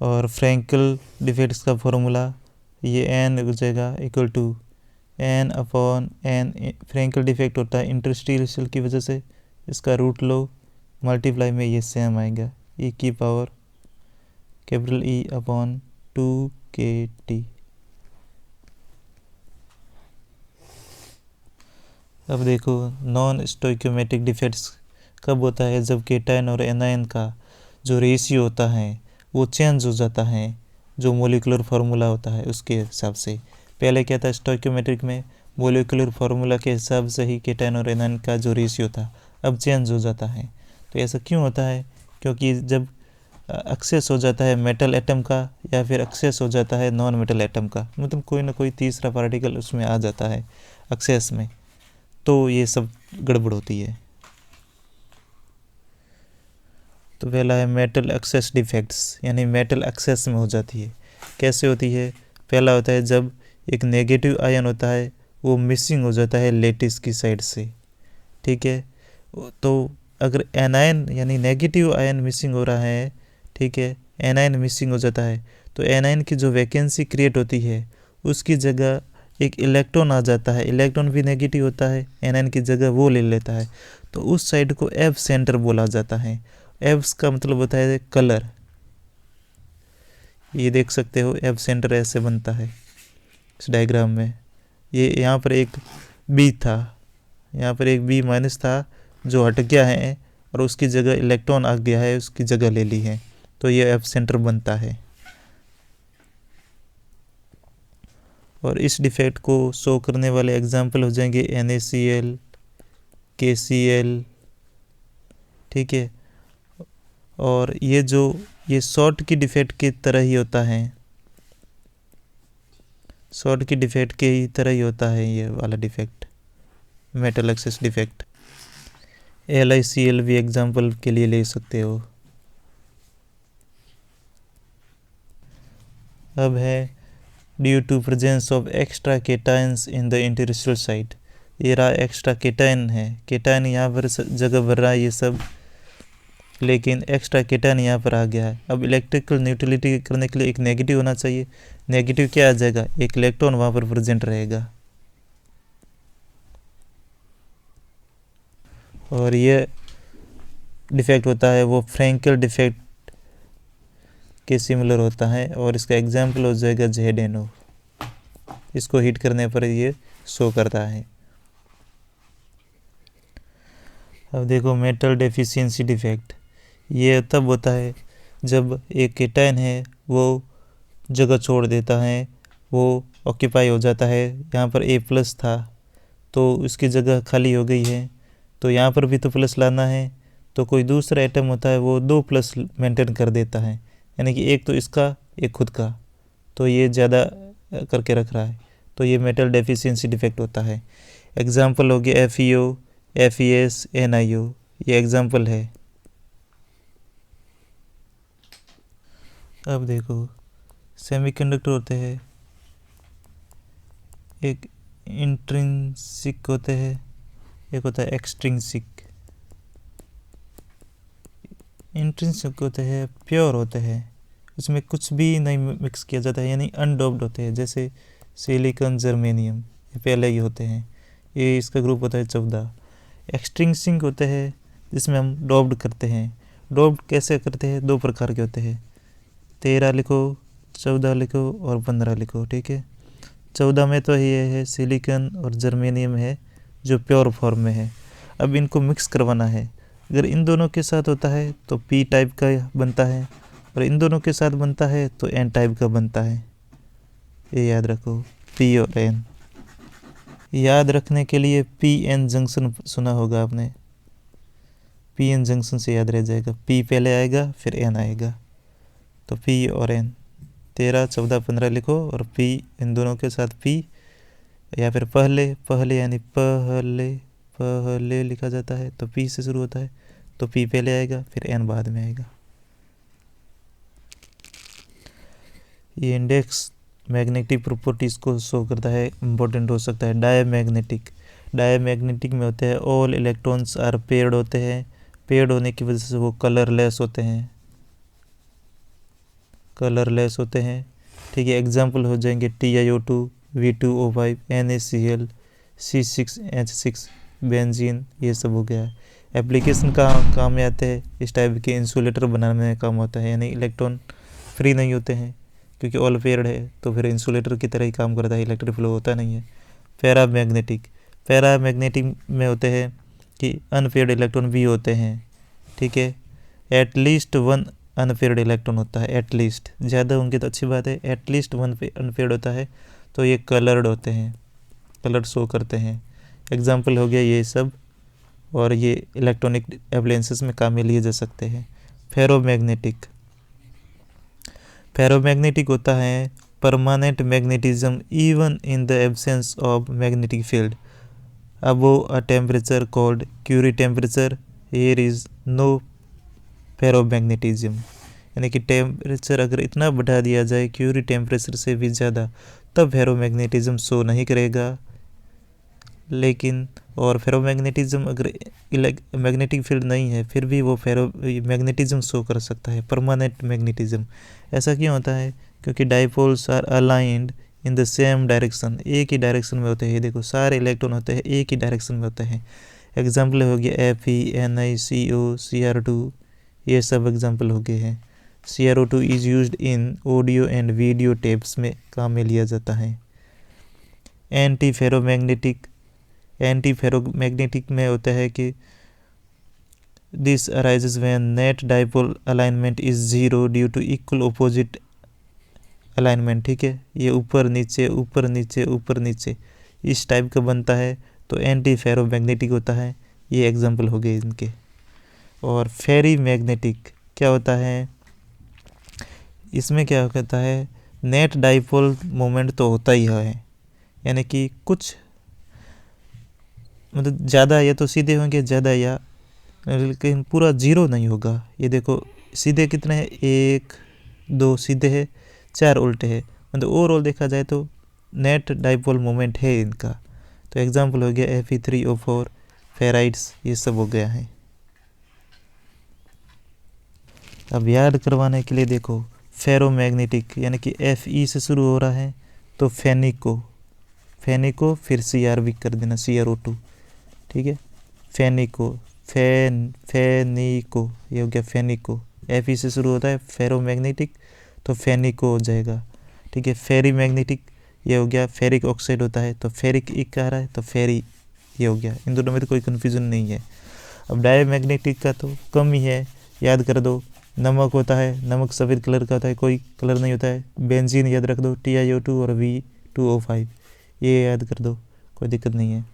और फ्रैंकल डिफेक्ट्स का फॉर्मूला ये n हो जाएगा equal to n/n। Frenkel defect होता है इंटरस्टिशियल की वजह से, इसका रूट लो मल्टीप्लाई में ये सेम आएगा e की पावर कैपिटल E/2KT। अब देखो नॉन स्टोइकोमेट्रिक डिफेक्ट्स कब होता है? जब केटायन और एनायन का जो रेशियो होता है वो चेंज हो जाता है, जो मोलिकुलर फार्मूला होता है उसके हिसाब से। पहले क्या था स्टोइकोमेट्रिक में, मोलिकुलर फार्मूला के हिसाब से ही केटायन और एनायन का जो रेशियो था अब चेंज हो जाता है। तो ऐसा क्यों होता है? क्योंकि जब एक्सेस हो जाता है मेटल एटम का या फिर एक्सेस हो जाता है नॉन मेटल एटम का, मतलब कोई ना कोई तीसरा पार्टिकल उसमें आ जाता है एक्सेस में, तो ये सब गड़बड़ होती है। तो पहला है मेटल एक्सेस डिफेक्ट्स, यानी मेटल एक्सेस में हो जाती है। कैसे होती है? पहला होता है जब एक नेगेटिव आयन होता है वो मिसिंग हो जाता है लेटिस की साइड से, ठीक है। तो अगर एनायन यानी नेगेटिव आयन मिसिंग हो रहा है, ठीक है, एनायन मिसिंग हो जाता है, तो एनायन की जो वैकेंसी क्रिएट होती है उसकी जगह एक इलेक्ट्रॉन आ जाता है। इलेक्ट्रॉन भी नेगेटिव होता है, एनायन की जगह वो ले लेता है, तो उस साइड को एफ सेंटर बोला जाता है। एफ्स का मतलब होता है कलर, ये देख सकते हो एफ सेंटर ऐसे बनता है इस डायग्राम में। ये यहाँ पर एक बी था, यहाँ पर एक बी माइनस था जो हट गया है और उसकी जगह इलेक्ट्रॉन आ गया है, उसकी जगह ले ली है, तो ये एफ सेंटर बनता है। और इस डिफेक्ट को शो करने वाले एग्जाम्पल हो जाएंगे NaCl, KCl, ठीक है। और ये शॉर्ट की डिफेक्ट की तरह ही होता है, शॉर्ट की डिफेक्ट के ही तरह ही होता है ये वाला defect, metal excess defect. LiCl भी एग्जाम्पल के लिए ले सकते हो। अब है due to presence of extra cations in the interstitial site. ये रहा एक्स्ट्रा केटायन है, केटायन यहाँ पर जगह भर रहा है, ये सब लेकिन एक्स्ट्रा केटन यहाँ पर आ गया है। अब इलेक्ट्रिकल न्यूट्रलिटी करने के लिए एक नेगेटिव होना चाहिए। नेगेटिव क्या आ जाएगा, एक इलेक्ट्रॉन वहाँ पर प्रेजेंट रहेगा। और ये डिफेक्ट होता है वो फ्रैंकल डिफेक्ट के सिमिलर होता है, और इसका एग्जाम्पल हो जाएगा ZNO। इसको हीट करने पर ये शो करता है। अब देखो मेटल डेफिशिएंसी डिफेक्ट, ये तब होता है जब एक केटायन है वो जगह छोड़ देता है, वो ऑक्यूपाई हो जाता है। यहाँ पर A+ था तो उसकी जगह खाली हो गई है, तो यहाँ पर भी तो प्लस लाना है, तो कोई दूसरा एटम होता है वो 2+ मेंटेन कर देता है, यानी कि एक तो इसका एक खुद का, तो ये ज़्यादा करके रख रहा है, तो ये मेटल डेफिशिएंसी डिफेक्ट होता है। एग्जाम्पल हो गया FeO, FeS, NiO, ये एग्जाम्पल है। अब देखो सेमीकंडक्टर होते हैं, एक इंट्रिंसिक होते हैं, एक होता है एक्सट्रिंसिक। इंट्रिंसिक होते हैं प्योर होते हैं, उसमें कुछ भी नहीं मिक्स किया जाता है, यानी अनडोप्ड होते हैं, जैसे सिलिकॉन, जर्मेनियम, ये पहले ही होते हैं। ये इसका ग्रुप होता है 14। एक्सट्रिंसिक होते हैं जिसमें हम डोप्ड करते हैं। डोप्ड कैसे करते हैं, 2 प्रकार के होते हैं, 13 लिखो, 14 लिखो और 15 लिखो, ठीक है। 14 में तो ये है सिलिकॉन और जर्मेनियम है जो प्योर फॉर्म में है। अब इनको मिक्स करवाना है, अगर इन दोनों के साथ होता है तो P टाइप का बनता है, और इन दोनों के साथ बनता है तो N टाइप का बनता है। ये याद रखो, P और N। याद रखने के लिए PN जंक्शन सुना होगा आपने, PN जंक्शन से याद रह जाएगा। P पहले आएगा फिर N आएगा, तो P और N। 13, 14, 15 लिखो, और P इन दोनों के साथ P, या फिर पहले यानी पहले लिखा जाता है, तो P से शुरू होता है, तो P पहले आएगा फिर N बाद में आएगा। ये इंडेक्स मैग्नेटिक प्रॉपर्टीज़ को शो करता है, इम्पोर्टेंट हो सकता है। डायमैग्नेटिक में होते हैं ऑल इलेक्ट्रॉन्स आर पेयर्ड होते हैं, पेयर्ड होने की वजह से वो कलरलेस होते हैं, ठीक है। एग्जाम्पल हो जाएंगे TiO2, V2O5, NaCl, C6H6, benzene, ये सब हो गया है। एप्लीकेशन काम में आते हैं, इस टाइप के इंसुलेटर बनाने में काम होता है, यानी इलेक्ट्रॉन फ्री नहीं होते हैं क्योंकि ऑल पेयर्ड है, तो फिर इंसुलेटर की तरह ही काम करता है, इलेक्ट्रिक फ्लो होता नहीं है। पैरामैग्नेटिक में होते हैं कि अनपेयर्ड इलेक्ट्रॉन भी होते हैं, ठीक है। एटलीस्ट 1 अनपेयर्ड इलेक्ट्रॉन होता है, एटलीस्ट, ज़्यादा होंगे तो अच्छी बात है, एटलीस्ट 1 अनपेयर्ड होता है, तो ये कलर्ड होते हैं, कलर शो करते हैं। एग्जाम्पल हो गया ये सब, और ये इलेक्ट्रॉनिक एप्लायंसेस में काम में लिए जा सकते हैं। फेरोमैग्नेटिक होता है permanent magnetism even in the absence of magnetic field above a temperature called Curie temperature, here is no ferromagnetism. यानी कि टेम्परेचर अगर इतना बढ़ा दिया जाए क्यूरी टेम्परेचर से भी ज़्यादा, तब फेरोमैग्नेटिज्म शो नहीं करेगा। लेकिन और फेरोमैग्नेटिज्म अगर मैग्नेटिक फील्ड नहीं है फिर भी वो मैग्नेटिज्म शो कर सकता है, परमानेंट मैग्नेटिज्म। ऐसा क्यों होता है, क्योंकि dipoles are aligned in the same direction, एक ही डायरेक्शन में होते हैं। देखो सारे इलेक्ट्रॉन होते हैं एक ही डायरेक्शन में होते हैं। एग्जाम्पल हो गया Fe, Ni, CO, Cr2, ये सब एग्जाम्पल हो गए हैं। CrO2 is used in audio and video tapes में काम में लिया जाता है। एंटी फेरोमैग्नेटिक में होता है कि this arises when net dipole alignment is 0 due to equal opposite alignment, ठीक है। ये ऊपर नीचे ऊपर नीचे ऊपर नीचे इस टाइप का बनता है, तो एंटी फेरोमैग्नेटिक होता है। ये एग्जाम्पल हो गए इनके। और फेरी मैग्नेटिक क्या होता है, इसमें क्या होता है, नेट डाइपोल मोमेंट तो होता ही है, यानी कि कुछ मतलब ज़्यादा या तो सीधे होंगे ज़्यादा, या लेकिन पूरा 0 नहीं होगा। ये देखो सीधे कितने हैं, 1 2 सीधे है, 4 उल्टे है, मतलब ओवरऑल देखा जाए तो नेट डाइपोल मोमेंट है इनका। तो एग्जाम्पल हो गया Fe3O4, फेराइड्स, ये सब हो गया है। अब याद करवाने के लिए देखो, फेरोमैग्नेटिक यानी कि Fe से शुरू हो रहा है, तो फेनिको फिर Cr भी कर देना, CrO2, ठीक है। फेनिको ये हो गया फेनिको। Fe से शुरू होता है, फेरोमैग्नेटिक, तो फेनिको हो जाएगा, ठीक है। फेरी मैग्नेटिक ये हो गया, फेरिक ऑक्साइड होता है तो फेरिक इक आ रहा है तो फेरी ये हो गया। इन दोनों में तो कोई कन्फ्यूज़न नहीं है। अब डायमैग्नेटिक का तो कम ही है, याद कर दो। नमक होता है, नमक सफ़ेद कलर का होता है, कोई कलर नहीं होता है। बेंजीन याद रख दो, TiO2 और V2O5, ये याद कर दो, कोई दिक्कत नहीं है।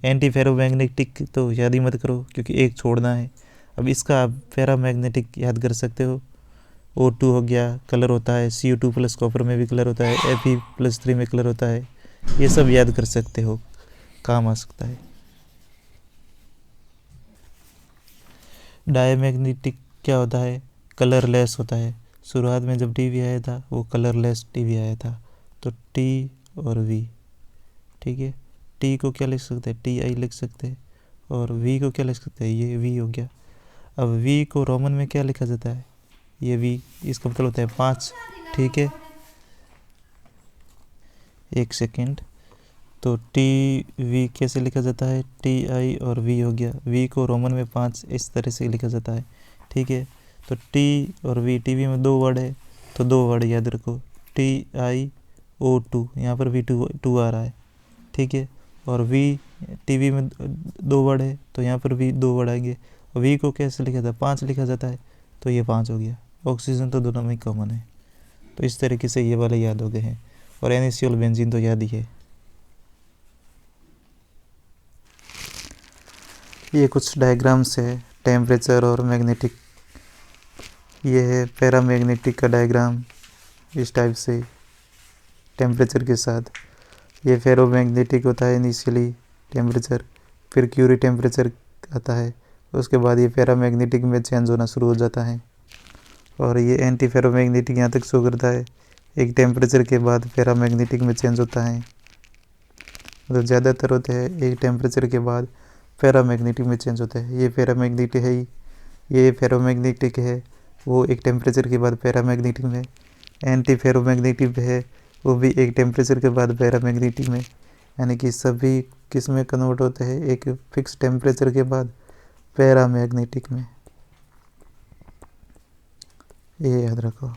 एंटी फेरोमैग्नेटिक तो याद ही मत करो क्योंकि एक छोड़ना है। अब इसका आप पैरामैग्नेटिक याद कर सकते हो। O2 हो गया, कलर होता है। CO2 प्लस कॉपर में भी कलर होता है। Fe+3 में कलर होता है। ये सब याद कर सकते हो, काम आ सकता है। डायमैग्नेटिक क्या होता है, कलरलेस होता है। शुरुआत में जब टीवी आया था वो कलरलेस टीवी आया था, तो T और V, ठीक है। T को क्या लिख सकते हैं, Ti लिख सकते हैं, और V को क्या लिख सकते हैं, ये V हो गया। अब V को रोमन में क्या लिखा जाता है, ये V, इसका मतलब होता है 5, ठीक है। एक सेकेंड, तो TV कैसे लिखा जाता है, Ti और V हो गया। V को रोमन में 5 इस तरह से लिखा जाता है, ठीक है। तो T और V, टीवी में 2 वर्ड है तो 2 वर्ड याद रखो, TiO2, यहाँ पर V2 आ रहा है, ठीक है। और V टीवी में 2 वर्ड है तो यहाँ पर भी 2 वर्ड आएंगे। और V को कैसे लिखा जाता है, 5 लिखा जाता है, तो ये 5 हो गया। ऑक्सीजन तो दोनों में कॉमन है, तो इस तरीके से ये वाले याद हो गए हैं। और NaCl बेंजीन तो याद ही है। ये कुछ डायग्राम्स है टेम्परेचर और मैग्नेटिक। ये है पैरामैग्नेटिक का डायग्राम, इस टाइप से टेम्परेचर के साथ। ये फेरोमैग्नेटिक होता है इनिशियली टेम्परेचर, फिर क्यूरी टेम्परेचर आता है, उसके बाद ये पैरामैग्नेटिक में चेंज होना शुरू हो जाता है। और ये एंटी फेरोमैग्नेटिक यहाँ तक शो करता है, एक टेम्परेचर के बाद पैरामैग्नेटिक में चेंज होता है। मतलब ज़्यादातर होते हैं एक टेम्परेचर के बाद पैरामैग्नेटिक में चेंज होता है। ये पैरामैग्नेटिक है, ये फेरोमैग्नेटिक है, वो एक टेम्परेचर के बाद पैरामैग्नेटिक में। एंटी फेरोमैग्नेटिक है, वो भी एक टेम्परेचर के बाद पैरामैग्नेटिक में। यानी कि सभी किस में कन्वर्ट होते हैं, एक फिक्स टेम्परेचर के बाद पैरामैग्नेटिक में, ये याद रखो।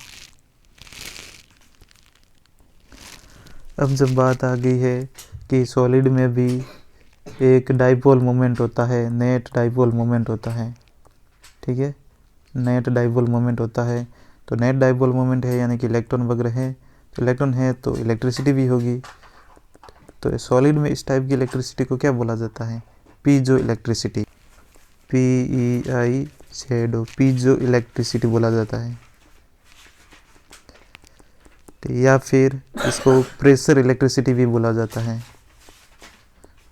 अब जब बात आ गई है कि सॉलिड में भी एक डाइपोल मोमेंट होता है, नेट डाइपोल मोमेंट होता है, ठीक है। नेट डाइपोल मोमेंट होता है, तो नेट डाइपोल मोमेंट है यानी कि इलेक्ट्रॉन वगैरह है, तो इलेक्ट्रॉन है तो इलेक्ट्रिसिटी भी होगी। तो सॉलिड में इस टाइप की इलेक्ट्रिसिटी को क्या बोला जाता है, piezo electricity, PEI piezo electricity बोला जाता है। या फिर इसको प्रेशर इलेक्ट्रिसिटी भी बोला जाता है,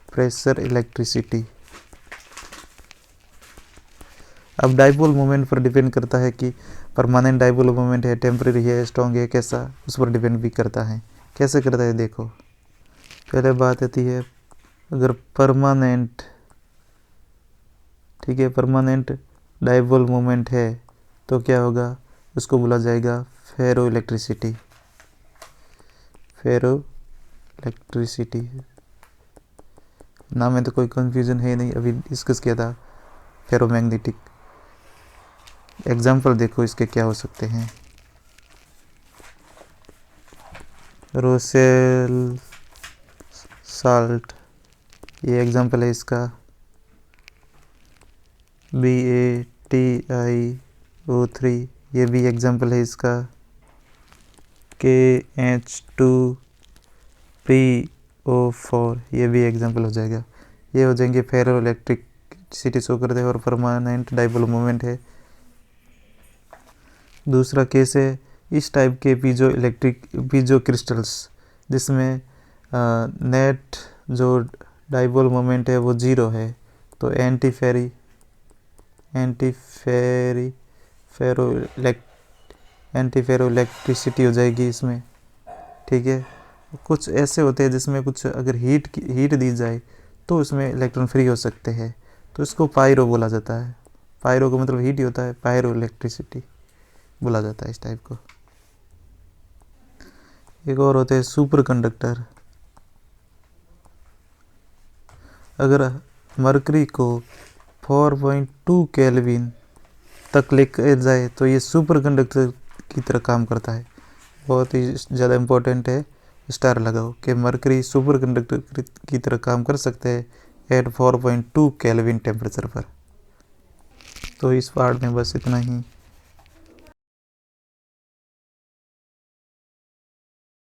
प्रेशर इलेक्ट्रिसिटी। अब डाइपोल मोमेंट पर डिपेंड करता है कि परमानेंट डाइपोल मोमेंट है, टेम्परेरी है, स्ट्रॉन्ग है, कैसा, उस पर डिपेंड भी करता है। कैसे करता है देखो, पहले बात आती है अगर परमानेंट, ठीक है, परमानेंट डाइपोल मोमेंट है तो क्या होगा, उसको बोला जाएगा फेरो इलेक्ट्रिसिटी। फेरो इलेक्ट्रिसिटी नाम में तो कोई कंफ्यूजन है नहीं, अभी डिस्कस किया था फेरोमैग्नेटिक। एग्जाम्पल देखो इसके क्या हो सकते हैं, रोसेल साल्ट, ये एग्जाम्पल है इसका। BaTiO3, ये भी एग्जाम्पल है इसका। KH2PO4, ये भी एग्जाम्पल हो जाएगा। ये हो जाएंगे फेरो इलेक्ट्रिसिटी शो करते हैं और परमानेंट डाइपोल मोमेंट है। दूसरा केस है इस टाइप के पीजो क्रिस्टल्स, जिसमें नेट जो डाइपोल मोमेंट है वो 0 है, तो एंटी फेरो इलेक्ट्रिसिटी हो जाएगी इसमें, ठीक है। कुछ ऐसे होते हैं जिसमें कुछ अगर हीट दी जाए तो उसमें इलेक्ट्रॉन फ्री हो सकते हैं, तो इसको पायरो बोला जाता है। पायरो का मतलब हीट ही होता है, पायरो इलेक्ट्रिसिटी। बोला जाता है इस टाइप को। एक और होते हैं सुपर कंडक्टर। अगर मरकरी को 4.2 केल्विन तक लेकर जाए तो ये सुपर कंडक्टर की तरह काम करता है। बहुत ही ज़्यादा इम्पोर्टेंट है, स्टार लगाओ कि मरकरी सुपर कंडक्टर की तरह काम कर सकते हैं एट 4.2 केल्विन टेम्परेचर पर। तो इस पार्ट में बस इतना ही।